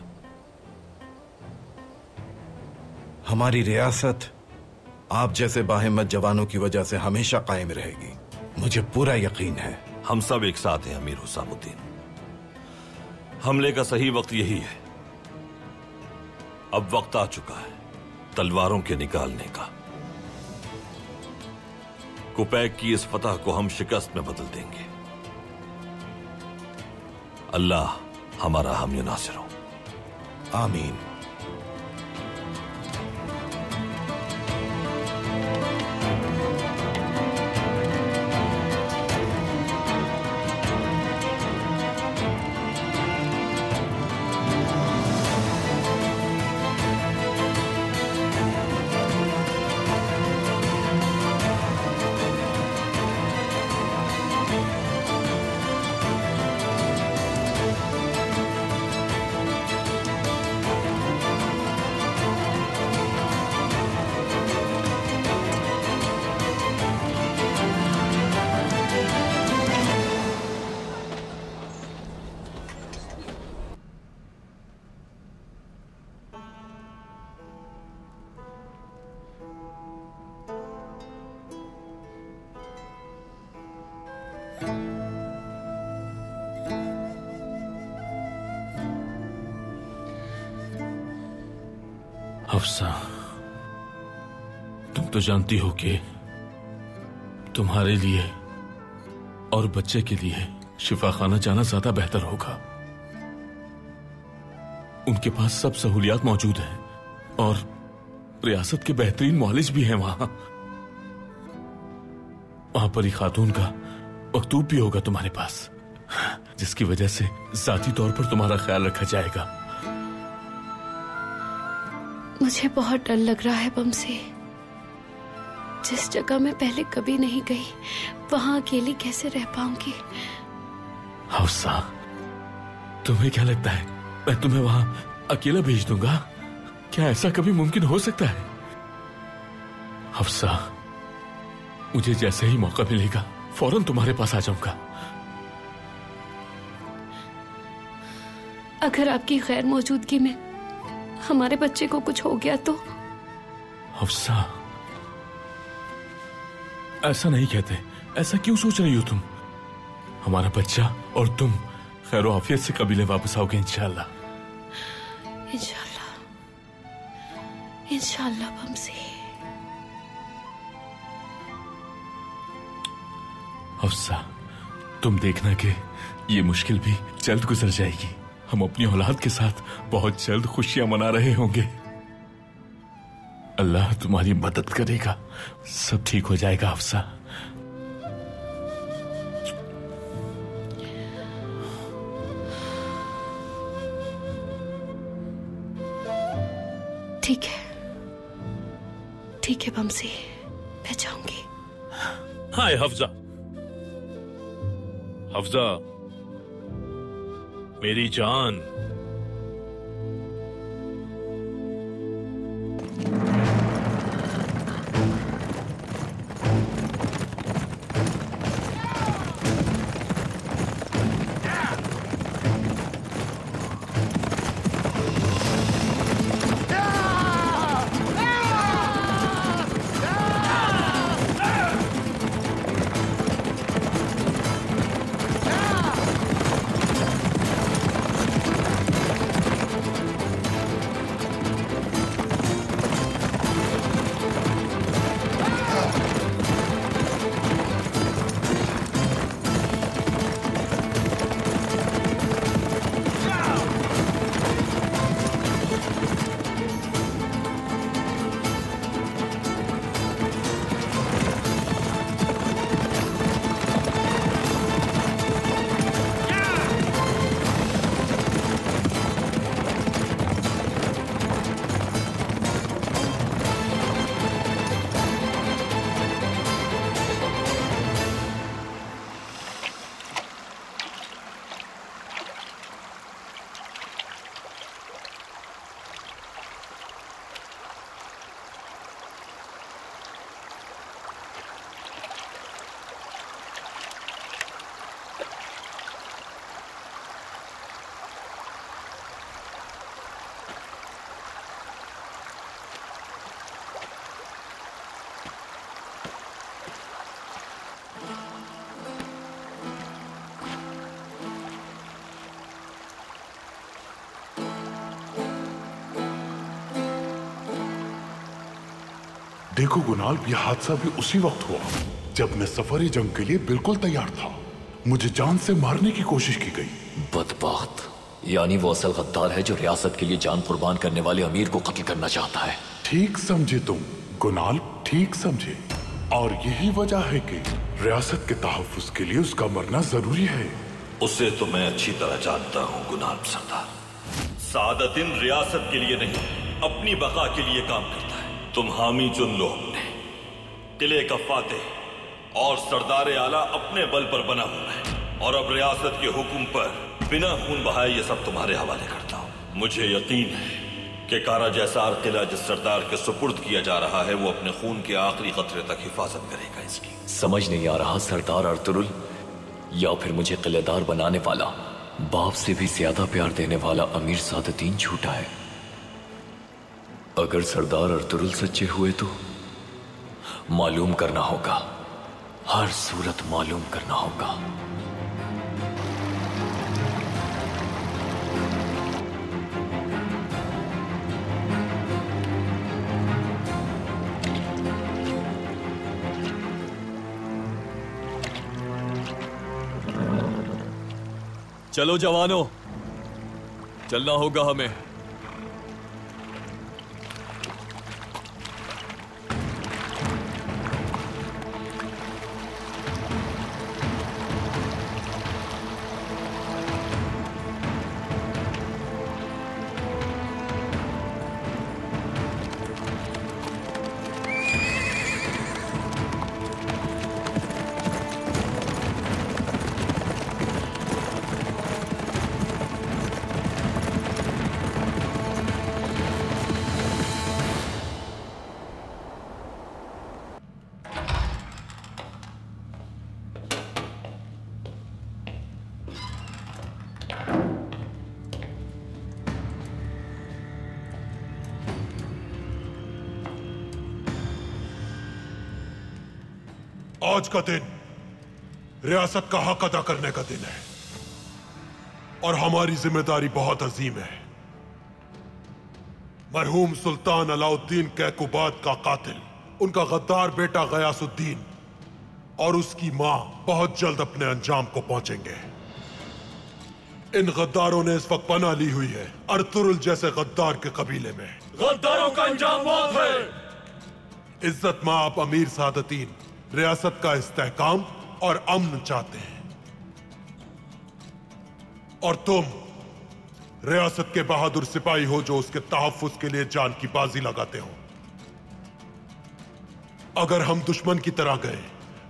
हमारी रियासत आप जैसे बाहिम्मत जवानों की वजह से हमेशा कायम रहेगी, मुझे पूरा यकीन है। हम सब एक साथ हैं अमीर हुसामुद्दीन। हमले का सही वक्त यही है। अब वक्त आ चुका है तलवारों के निकालने का। कोपैक की इस फतह को हम शिकस्त में बदल देंगे। अल्लाह हमारा हामी नासिर हो। आमीन। हफ्सा, तुम तो जानती हो कि तुम्हारे लिए और बच्चे के लिए शिफाखाना जाना ज्यादा बेहतर होगा। उनके पास सब सहूलियात मौजूद हैं और रियासत के बेहतरीन मुआलिज भी हैं वहां पर ही खातून का मकतूब भी होगा तुम्हारे पास, जिसकी वजह से जाती तौर पर तुम्हारा ख्याल रखा जाएगा। मुझे बहुत डर लग रहा है बमसी। जिस जगह मैं पहले कभी नहीं गई वहां अकेली कैसे रह पाऊंगी। हफ्सा, तुम्हें क्या लगता है मैं तुम्हें वहां अकेला भेज दूंगा? क्या ऐसा कभी मुमकिन हो सकता है? हफ्सा, मुझे जैसे ही मौका मिलेगा फौरन तुम्हारे पास आ जाऊंगा। अगर आपकी गैर मौजूदगी में हमारे बच्चे को कुछ हो गया तो? हफ्सा, ऐसा नहीं कहते। ऐसा क्यों सोच रही हो तुम? हमारा बच्चा और तुम खैर आफियत से कबीले वापस आओगे इंशाअल्लाह। इंशाअल्लाह, इंशाअल्लाह बमसी। हफ्सा, तुम देखना कि ये मुश्किल भी जल्द गुजर जाएगी। हम अपनी औलाद के साथ बहुत जल्द खुशियां मना रहे होंगे। अल्लाह तुम्हारी मदद करेगा, सब ठीक हो जाएगा हफ्सा। ठीक है, ठीक है बमसी, मैं जाऊंगी। हाय हफ्जा, हफ्जा मेरी जान। देखो गुनाल, यह हादसा भी उसी वक्त हुआ जब मैं सफर जंग के लिए बिल्कुल तैयार था। मुझे जान से मारने की कोशिश की गई। बदबख्त, यानी वो असल गद्दार है जो रियासत के लिए जान कुर्बान करने वाले अमीर को कत्ल करना चाहता है। ठीक समझे तुम गुनाल, ठीक समझे। और यही वजह है कि रियासत के तहफ्फुज़ के लिए उसका मरना जरूरी है। उसे तो मैं अच्छी तरह जानता हूँ गुनाल सरदार। सादतिन रियासत के लिए नहीं, अपनी बका के लिए काम करता है। तुम हामी चुन लो अपने। किले का फातेह और सरदार आला अपने बल पर बना हुआ है, और अब रियासत के हुक्म पर बिना खून बहाए ये सब तुम्हारे हवाले करता हूँ। मुझे यकीन है कि कारा जैसार किला जिस सरदार के सुपुर्द किया जा रहा है, वो अपने खून के आखिरी कतरे तक हिफाजत करेगा इसकी। समझ नहीं आ रहा सरदार अर्तुरुल या फिर मुझे किलेदार बनाने वाला, बाप से भी ज्यादा प्यार देने वाला अमीर सादतीन झूठा है। अगर सरदार अर्तुरुल सच्चे हुए तो मालूम करना होगा, हर सूरत मालूम करना होगा। चलो जवानों, चलना होगा हमें। आज का दिन रियासत का हक अदा करने का दिन है और हमारी जिम्मेदारी बहुत अजीम है। मरहूम सुल्तान अलाउद्दीन कैकुबाद का कातिल, उनका गद्दार बेटा गयासुद्दीन और उसकी मां बहुत जल्द अपने अंजाम को पहुंचेंगे। इन गद्दारों ने इस वक्त पनाह ली हुई है अर्तुरुल जैसे गद्दार के कबीले में। गद्दारों का अंजाम मौत है। इज्जत मां अमीर सादतीन रियासत का इस्तेहकाम और अमन चाहते हैं और तुम रियासत के बहादुर सिपाही हो जो उसके तहफ्फुज के लिए जान की बाजी लगाते हो। अगर हम दुश्मन की तरह गए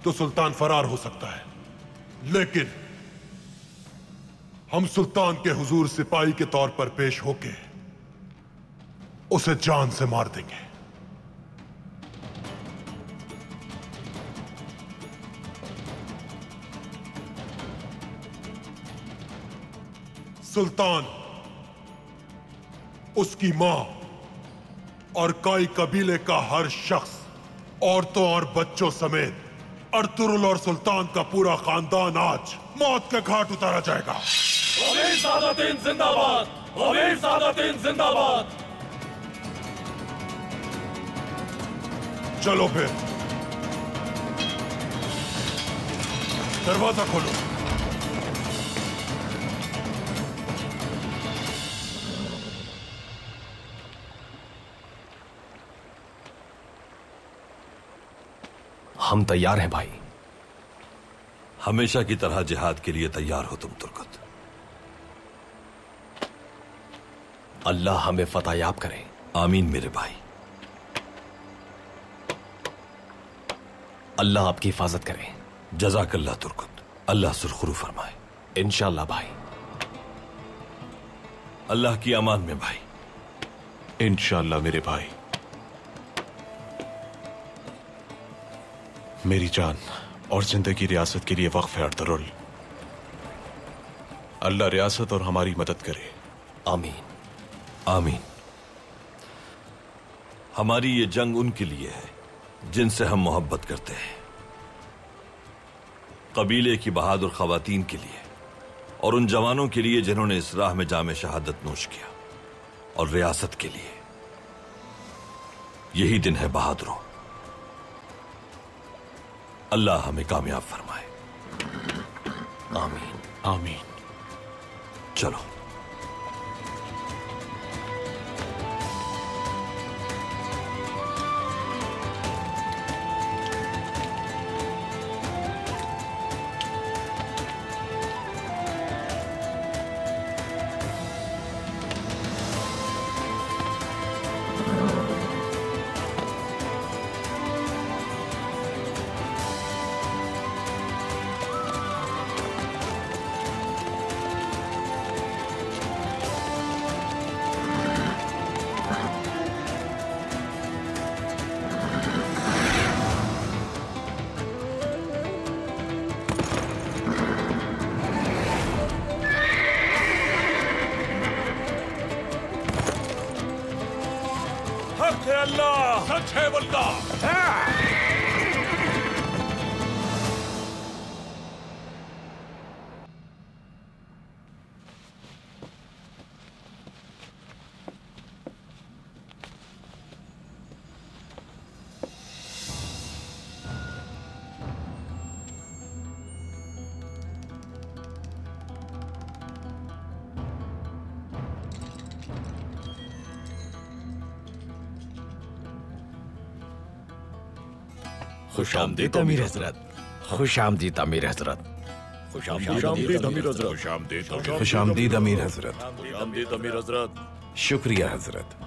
तो सुल्तान फरार हो सकता है, लेकिन हम सुल्तान के हुजूर सिपाही के तौर पर पेश होके उसे जान से मार देंगे। सुल्तान, उसकी मां और काई कबीले का हर शख्स, औरतों और बच्चों समेत अर्तुरुल और सुल्तान का पूरा खानदान आज मौत के घाट उतारा जाएगा। अमीर सादतीन जिंदाबाद! अमीर सादतीन जिंदाबाद! चलो फिर दरवाजा खोलो। हम तैयार हैं भाई। हमेशा की तरह जिहाद के लिए तैयार हो तुम तुर्कत। अल्लाह हमें फतहयाब करे। आमीन मेरे भाई। अल्लाह आपकी हिफाजत करे। जज़ाकल्लाह तुर्कत। अल्लाह सुरखुरू फरमाए। इंशाअल्लाह भाई। अल्लाह की अमान में भाई। इंशाअल्लाह मेरे भाई। मेरी जान और जिंदगी रियासत के लिए वक्फ है अर्तुरुल। अल्लाह रियासत और हमारी मदद करे। आमीन आमीन। हमारी ये जंग उनके लिए है जिनसे हम मोहब्बत करते हैं, कबीले की बहादुर खवातीन के लिए और उन जवानों के लिए जिन्होंने इस राह में जामे शहादत नोश किया, और रियासत के लिए। यही दिन है बहादुरों। अल्लाह हमें कामयाब फरमाए। आमीन आमीन। चलो। अल्लाह सच है वल्लाह। खुश आमदीद अमीर हजरत। खुश आमदीद अमीर हजरत। खुश आमदीद अमीर हजरत। खुश आमदीद अमीर हजरत। आमदीद अमीर हजरत। शुक्रिया हजरत।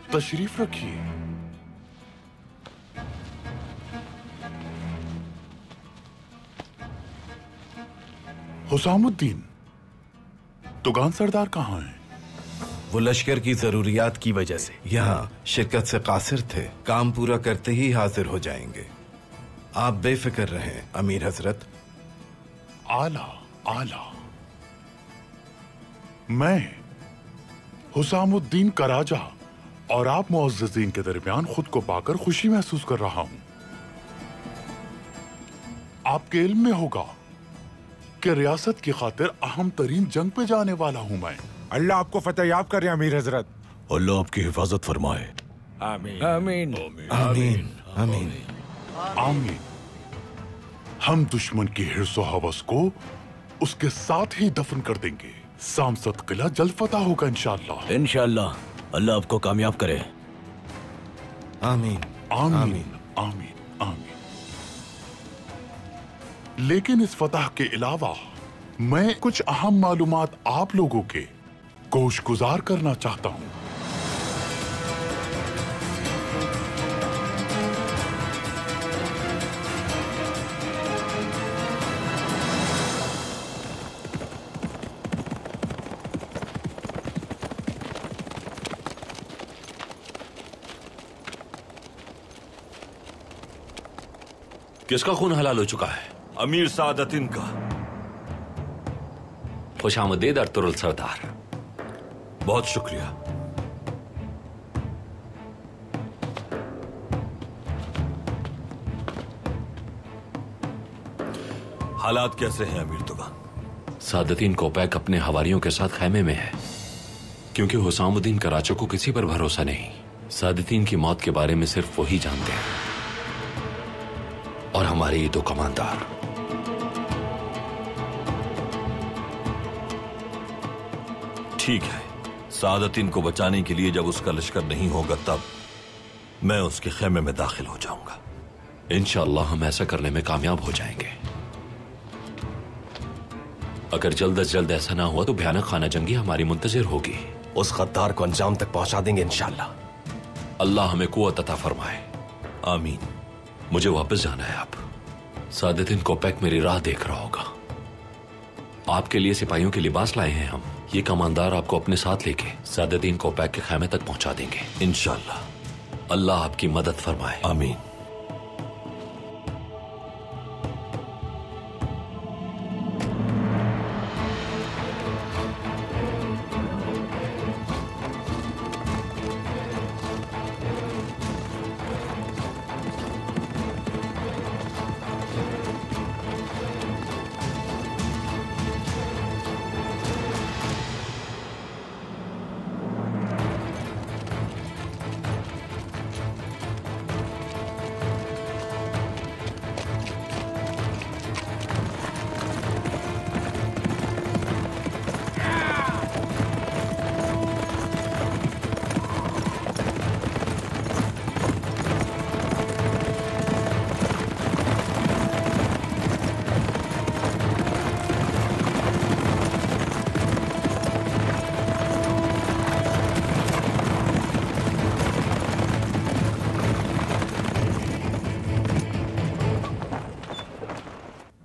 तशरीफ रखिए। हुसामुद्दीन, तुगान सरदार कहाँ हैं? वो लश्कर की जरूरियात की वजह से यहाँ शिरकत से कासिर थे। काम पूरा करते ही हाजिर हो जाएंगे। आप बेफिक्र रहें अमीर हजरत। आला आला। मैं हुसामुद्दीन कराजा और आप मुअज़्ज़ज़ीन के दरमियान खुद को पाकर खुशी महसूस कर रहा हूं। आपके इल्म में होगा कि रियासत की खातिर अहम तरीन जंग पे जाने वाला हूं मैं। अल्लाह आपको फतेहयाब करे अमीर हजरत। अल्लाह आपकी हिफाजत फरमाए। आमीन आमीन आमीन आमीन आमीन। हम दुश्मन की हिर्सो हवस को उसके साथ ही दफन कर देंगे। सामसद किला जल्द फतह होगा इंशाअल्लाह। इंशाअल्लाह। अल्लाह आपको कामयाब करे। आमीन आमीन आमीन आमीन। लेकिन इस फतह के अलावा मैं कुछ अहम मालूमात आप लोगों के गोशगुजार करना चाहता हूं। किसका खून हलाल हो चुका है? अमीर सादतीन का। खुशामदीद अर्तुरुल सरदार। बहुत शुक्रिया। हालात कैसे हैं अमीर तुगान? सादतीन कोपैक अपने हवारियों के साथ खैमे में है, क्योंकि हुसामुद्दीन कराचो को किसी पर भरोसा नहीं। सादतीन की मौत के बारे में सिर्फ वही जानते हैं और हमारे ये दो कमांडर। ठीक है, सादतीन को बचाने के लिए जब उसका लश्कर नहीं होगा तब मैं उसके खेमे में दाखिल हो जाऊंगा। इंशाअल्लाह हम ऐसा करने में कामयाब हो जाएंगे। अगर जल्द अज जल्द ऐसा ना हुआ तो भयानक खाना जंगी हमारी मुंतजिर होगी। उस गद्दार को अंजाम तक पहुंचा देंगे इंशाअल्लाह। अल्लाह हमें कुव्वत अता फरमाए। आमीन। मुझे वापस जाना है। आप सादतीन कोपैक मेरी राह देख रहा होगा। आपके लिए सिपाहियों के लिबास लाए हैं हम। ये कमांडर आपको अपने साथ लेके सादतीन कोपैक के खैमे तक पहुंचा देंगे इंशाअल्लाह। अल्लाह आपकी मदद फरमाए। आमीन।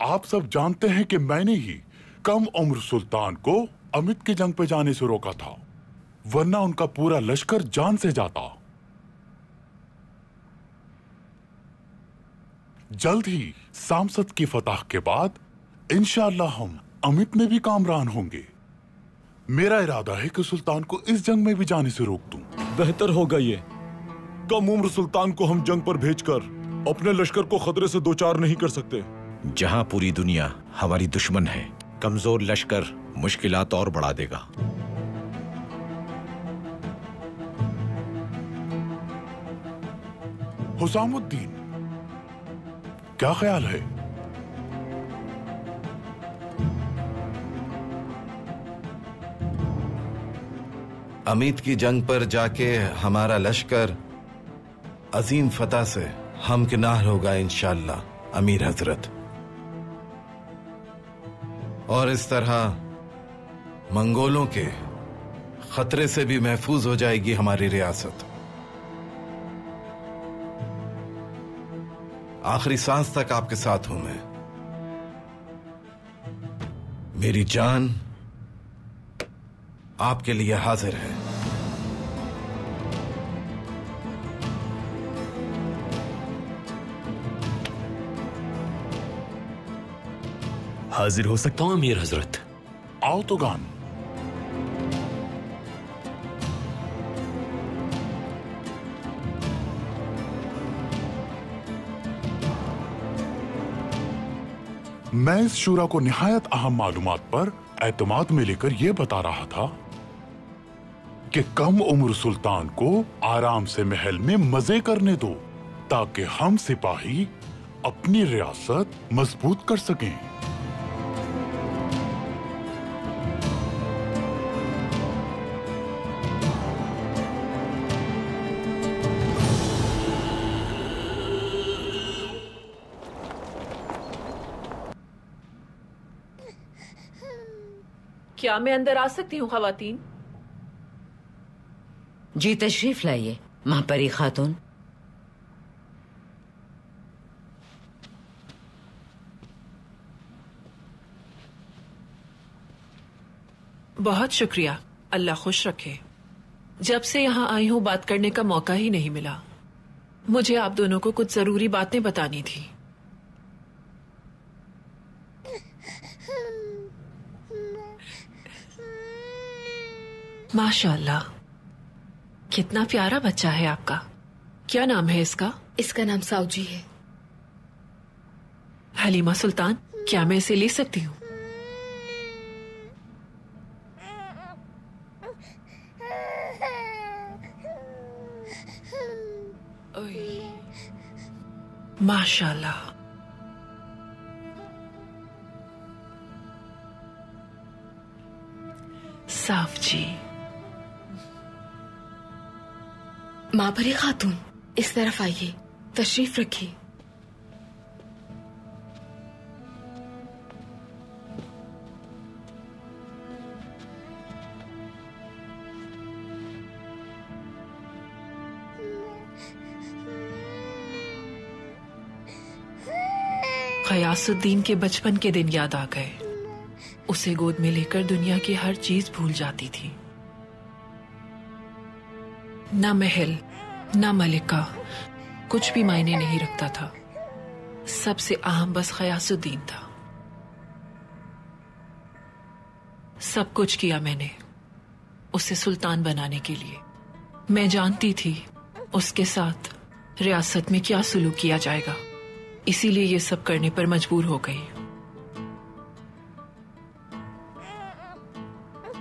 आप सब जानते हैं कि मैंने ही कम उम्र सुल्तान को अमित की जंग पे जाने से रोका था, वरना उनका पूरा लश्कर जान से जाता। जल्द ही सामसद की फतह के बाद इंशाअल्लाह हम अमित में भी कामरान होंगे। मेरा इरादा है कि सुल्तान को इस जंग में भी जाने से रोक दूं। बेहतर होगा ये। कम उम्र सुल्तान को हम जंग पर भेजकर अपने लश्कर को खतरे से दो चार नहीं कर सकते। जहां पूरी दुनिया हमारी दुश्मन है, कमजोर लश्कर मुश्किलात और बढ़ा देगा। हुसामुद्दीन, क्या ख्याल है? अमीद की जंग पर जाके हमारा लश्कर अजीम फतह से हमकिनार होगा इंशाअल्लाह अमीर हजरत। और इस तरह मंगोलों के खतरे से भी महफूज हो जाएगी हमारी रियासत। आखिरी सांस तक आपके साथ हूं मैं। मेरी जान आपके लिए हाजिर है। हाजिर हो सकता हूं अमीर हजरत। आओ तो गान। मैं इस शूरा को निहायत अहम मालूमात पर एतमाद में लेकर यह बता रहा था कि कम उम्र सुल्तान को आराम से महल में मजे करने दो, ताकि हम सिपाही अपनी रियासत मजबूत कर सकें। क्या मैं अंदर आ सकती हूँ खवातीन? जी तशरीफ लाइए महापरी खातून। बहुत शुक्रिया, अल्लाह खुश रखे। जब से यहाँ आई हूँ बात करने का मौका ही नहीं मिला। मुझे आप दोनों को कुछ जरूरी बातें बतानी थी। माशाअल्लाह, कितना प्यारा बच्चा है आपका। क्या नाम है इसका? इसका नाम साउजी है। हलीमा सुल्तान, क्या मैं इसे ले सकती हूँ? माशाअल्लाह। साफ जी। महापरी खातून, इस तरफ आइए, तशरीफ रखिए। गयासुद्दीन के बचपन के दिन याद आ गए। उसे गोद में लेकर दुनिया की हर चीज भूल जाती थी। ना महल, ना मलिका, कुछ भी मायने नहीं रखता था। सबसे अहम बस गयासुद्दीन था। सब कुछ किया मैंने उसे सुल्तान बनाने के लिए। मैं जानती थी उसके साथ रियासत में क्या सुलूक किया जाएगा, इसीलिए ये सब करने पर मजबूर हो गई।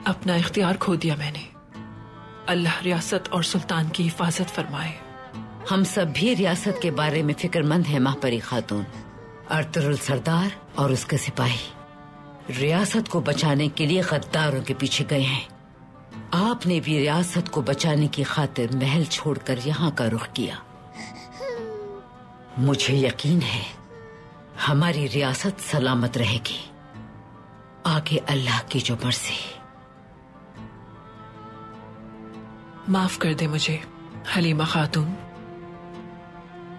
अपना इख्तियार खो दिया मैंने। अल्लाह रियासत और सुल्तान की हिफाजत फरमाए। हम सब भी रियासत के बारे में फिक्रमंद हैं महापरी खातून। अर्तुरुल सरदार और उसके सिपाही रियासत को बचाने के लिए गद्दारों के पीछे गए हैं। आपने भी रियासत को बचाने की खातिर महल छोड़कर यहाँ का रुख किया। मुझे यकीन है हमारी रियासत सलामत रहेगी। आगे अल्लाह की जो मर्जी। माफ कर दे मुझे हलीमा खातून।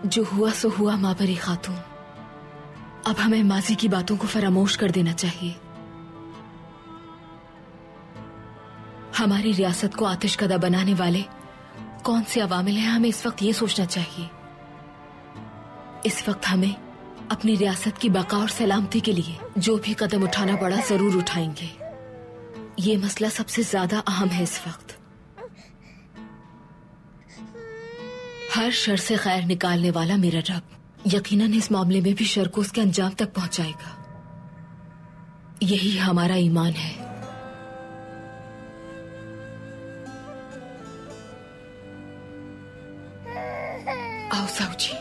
जो हुआ सो हुआ महापरी खातून। अब हमें माजी की बातों को फरामोश कर देना चाहिए। हमारी रियासत को आतिशकदा बनाने वाले कौन से अवामिल हैं, हमें इस वक्त ये सोचना चाहिए। इस वक्त हमें अपनी रियासत की बका और सलामती के लिए जो भी कदम उठाना पड़ा जरूर उठाएंगे। ये मसला सबसे ज्यादा अहम है इस वक्त। हर शर से खैर निकालने वाला मेरा रब यकीनन इस मामले में भी शर को उसके अंजाम तक पहुंचाएगा। यही हमारा ईमान है। आओ साहू जी।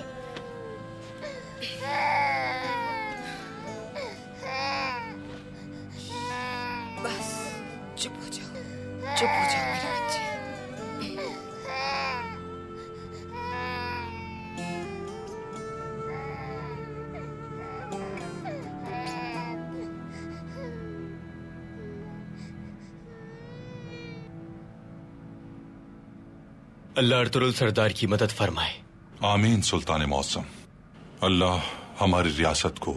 बस चुप हो जाओ, चुप हो जाओ मेरे बच्चे। अल्लाह अर्तुरुल सरदार की मदद फरमाए। आमीन सुल्तान मौसम। अल्लाह हमारी रियासत को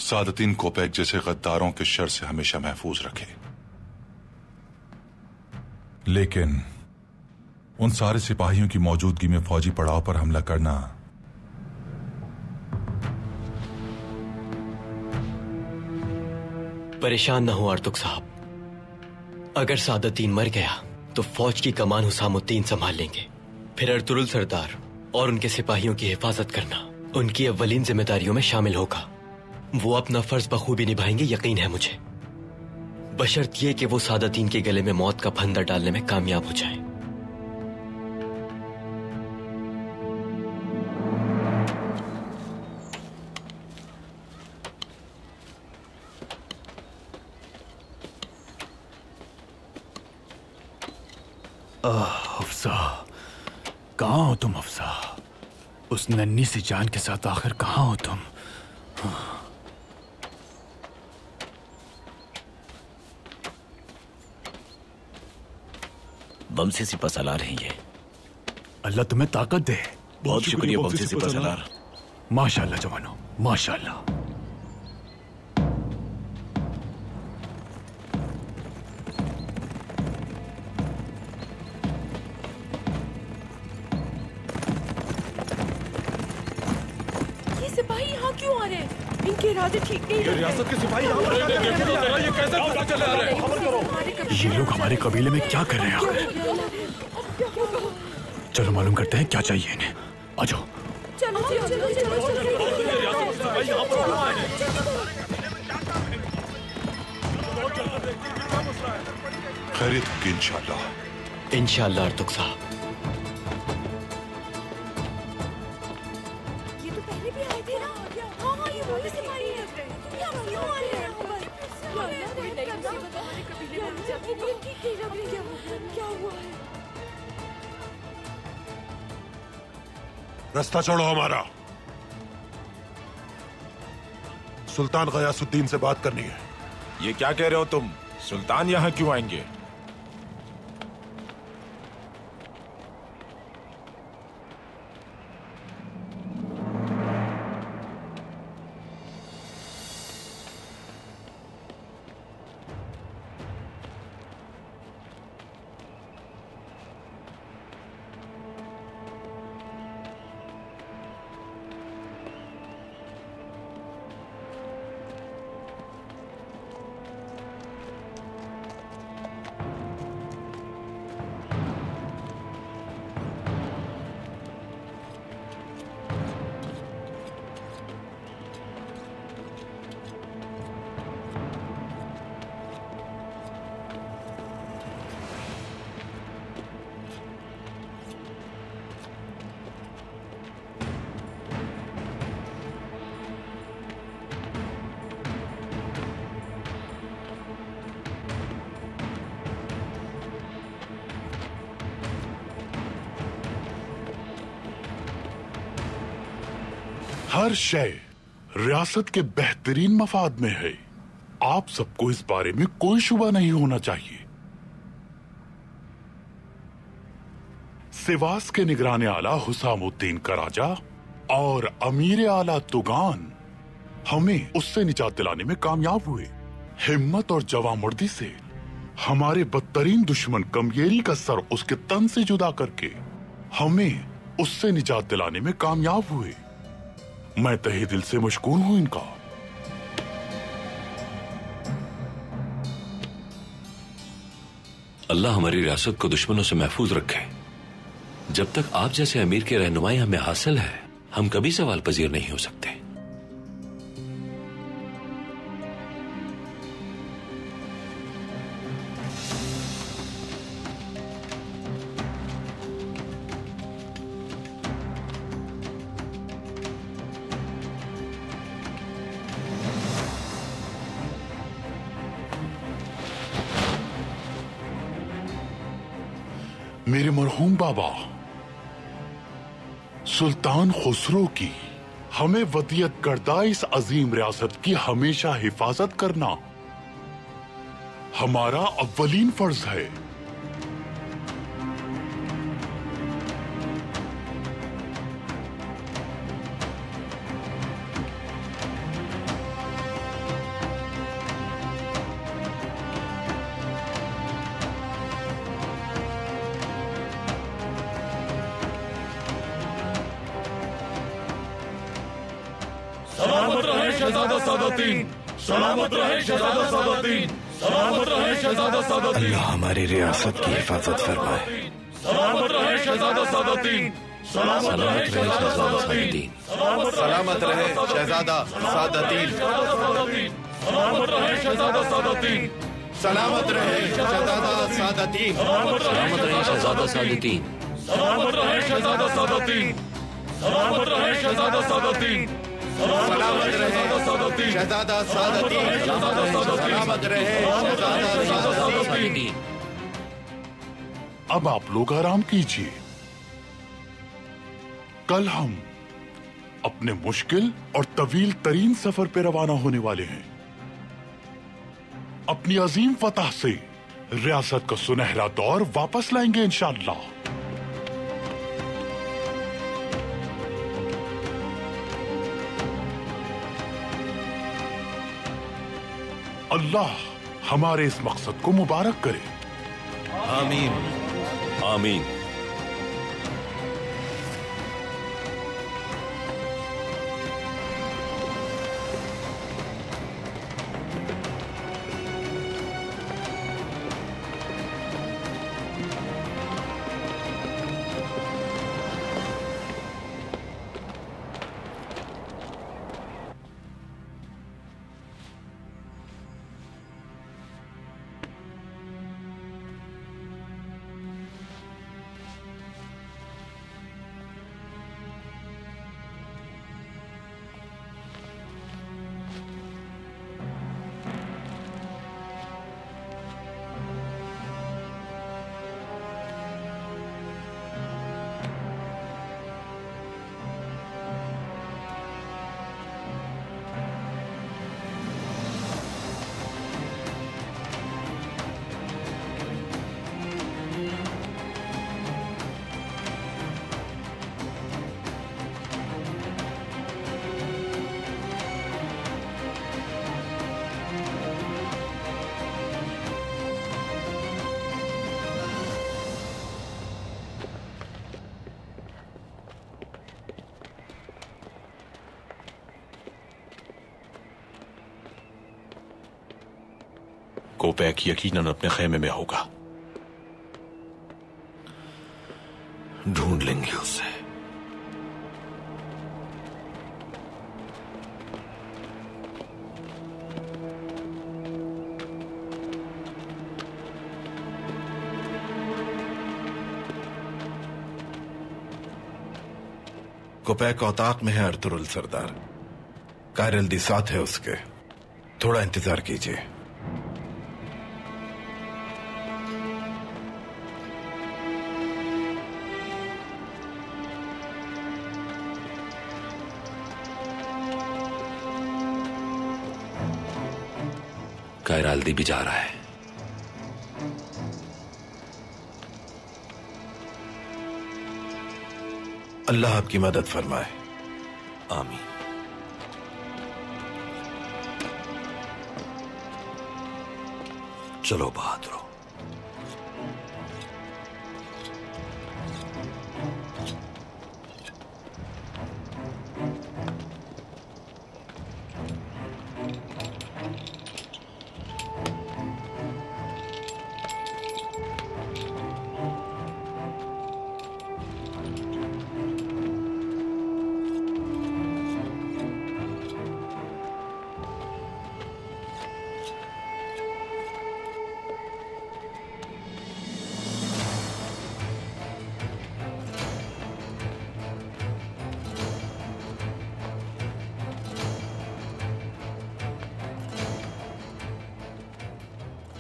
सादतीन कोपैक जैसे गद्दारों के शर से हमेशा महफूज रखे। लेकिन उन सारे सिपाहियों की मौजूदगी में फौजी पड़ाव पर हमला करना परेशान न हो आर्तुक साहब, अगर सादतीन मर गया तो फौज की कमान हुसामुद्दीन संभाल लेंगे। फिर अर्तुरुल सरदार और उनके सिपाहियों की हिफाजत करना उनकी अव्वलीन जिम्मेदारियों में शामिल होगा। वो अपना फर्ज बखूबी निभाएंगे, यकीन है मुझे, बशर्त ये कि वो सादतीन के गले में मौत का फंदा डालने में कामयाब हो जाए। हफ्सा, कहाँ हो तुम हफ्सा? उस नन्ही सी जान के साथ आखिर कहाँ हो तुम? बमसे सिपहसालार हैं ये। अल्लाह तुम्हें ताकत दे। बहुत शुक्रिया बमसे सिपहसालार। माशाअल्लाह जवानों, माशाअल्लाह। इनके इरादे ठीक नहीं। ये रियासत के सिपाही यहाँ पर ये कैसे पता चला रहे हैं? खबर करो। ये लोग हमारे कबीले में क्या कर रहे हैं आखिर? चलो मालूम करते हैं क्या चाहिए इन्हें। आ जाओ। चलो चलो चलो खैरियत होगी इंशाअल्लाह। इंशाअल्लाह अर्तुक साहब। रास्ता छोड़ो हमारा। सुल्तान गयासुद्दीन से बात करनी है। ये क्या कह रहे हो तुम? सुल्तान यहाँ क्यों आएंगे? हर शय रियासत के बेहतरीन मफाद में है। आप सबको इस बारे में कोई शुबा नहीं होना चाहिए। सिवास के निगरान आला हुसामुद्दीन का राजा और अमीर आला तुगान हमें उससे निजात दिलाने में कामयाब हुए। हिम्मत और जवामर्दी से हमारे बदतरीन दुश्मन कमयेरी का सर उसके तन से जुदा करके हमें उससे निजात दिलाने में कामयाब हुए। मैं तहे दिल से मशकूर हूं इनका। अल्लाह हमारी रियासत को दुश्मनों से महफूज रखे। जब तक आप जैसे अमीर की रहनुमाई हमें हासिल है, हम कभी सवाल पजीर नहीं हो सकते। मेरे मरहूम बाबा सुल्तान खुसरो की हमें वदियत करदा इस अजीम रियासत की हमेशा हिफाजत करना हमारा अव्वलीन फर्ज है। सलामत रहे शहजादा सादातीन, सलामत रहे शहजादा सादातीन, सलामत रहे शहजादा सादातीन। अल्लाह हमारी रियासत की हिफाजत फरमाए। सलामत रहे शहजादा सादातीन, सलामत रहे शहजादा सादातीन, सलामत रहे शहजादा सादातीन, सलामत रहे शहजादा सादातीन, सलामत रहे शहजादा सादातीन, सलामत रहे शहजादा सादातीन, सलामत रहे शहजादा सादातीन, सलामत रहे शहजादा सादातीन, सलामत रहे शहजादा सादातीन, सलामत रहे शहजादा सादातीन। अब आप लोग आराम कीजिए। कल हम अपने मुश्किल और तवील तरीन सफर पे रवाना होने वाले हैं। अपनी अजीम फतह से रियासत का सुनहरा दौर वापस लाएंगे इंशाअल्लाह। अल्लाह हमारे इस मकसद को मुबारक करे। आमीन आमीन। कोपैक यकीनन अपने खेमे में होगा। ढूंढ लेंगे उसे। कोपैक औताक में है अर्तुरुल सरदार। कायरल्दी साथ है उसके। थोड़ा इंतजार कीजिए। कायराल्दी भी जा रहा है। अल्लाह आपकी मदद फरमाए। आमीन। चलो बहादुरो।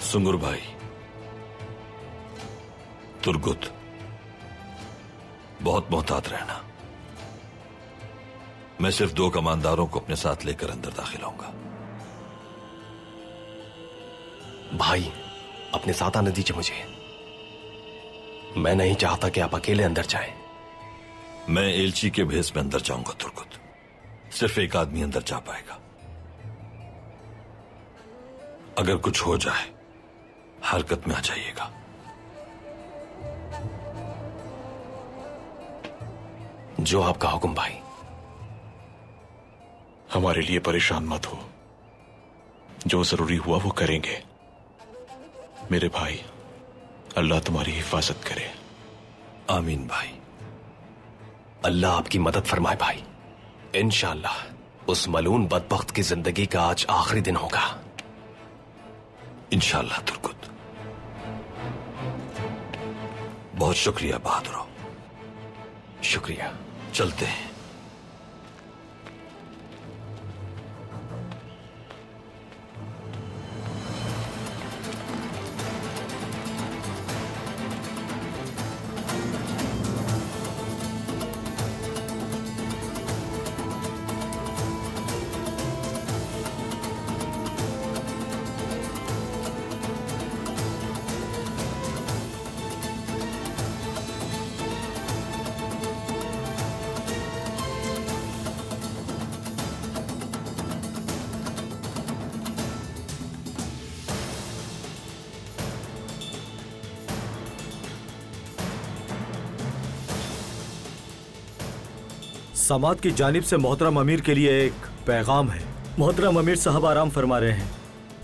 सुंगुर भाई, तुर्गुत, बहुत मोहतात रहना। मैं सिर्फ 2 कमांदारों को अपने साथ लेकर अंदर दाखिल होऊंगा। भाई, अपने साथ आने दीजिए मुझे। मैं नहीं चाहता कि आप अकेले अंदर जाएं। मैं एलची के भेस में अंदर जाऊंगा तुर्गुत। सिर्फ एक आदमी अंदर जा पाएगा। अगर कुछ हो जाए हरकत में आ जाइएगा। जो आपका हुक्म भाई। हमारे लिए परेशान मत हो, जो जरूरी हुआ वो करेंगे। मेरे भाई, अल्लाह तुम्हारी हिफाजत करे। आमीन भाई। अल्लाह आपकी मदद फरमाए भाई। इंशाअल्लाह उस मलून बदबख्त की जिंदगी का आज आखिरी दिन होगा। इंशाअल्लाह तुर्गुत। बहुत शुक्रिया बहादुरो। शुक्रिया। चलते हैं। समात की जानिब से मोहतरम अमीर के लिए एक पैगाम है। मोहतरम अमीर साहब आराम फरमा रहे हैं।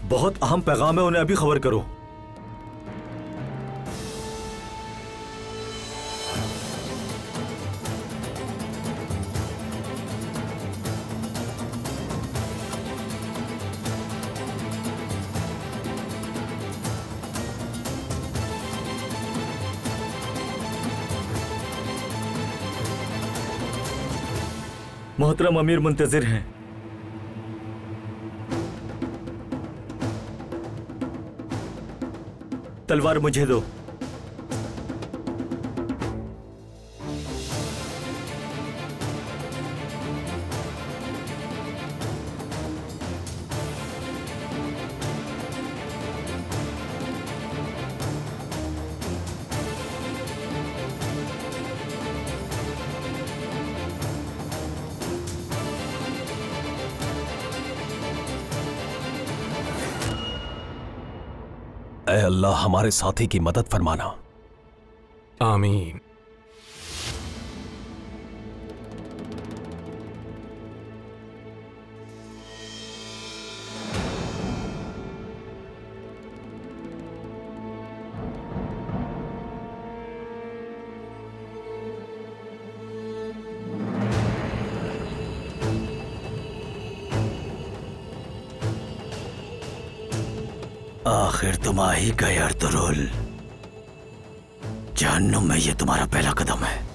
बहुत अहम पैगाम है, उन्हें अभी खबर करो। मोहतरम अमीर मुंतजिर हैं। तलवार मुझे दो। ऐ अल्लाह हमारे साथी की मदद फरमाना। आमीन। आखिर तुम आ ही गए अर्तुरुल। जहन्नुम में ये तुम्हारा पहला कदम है।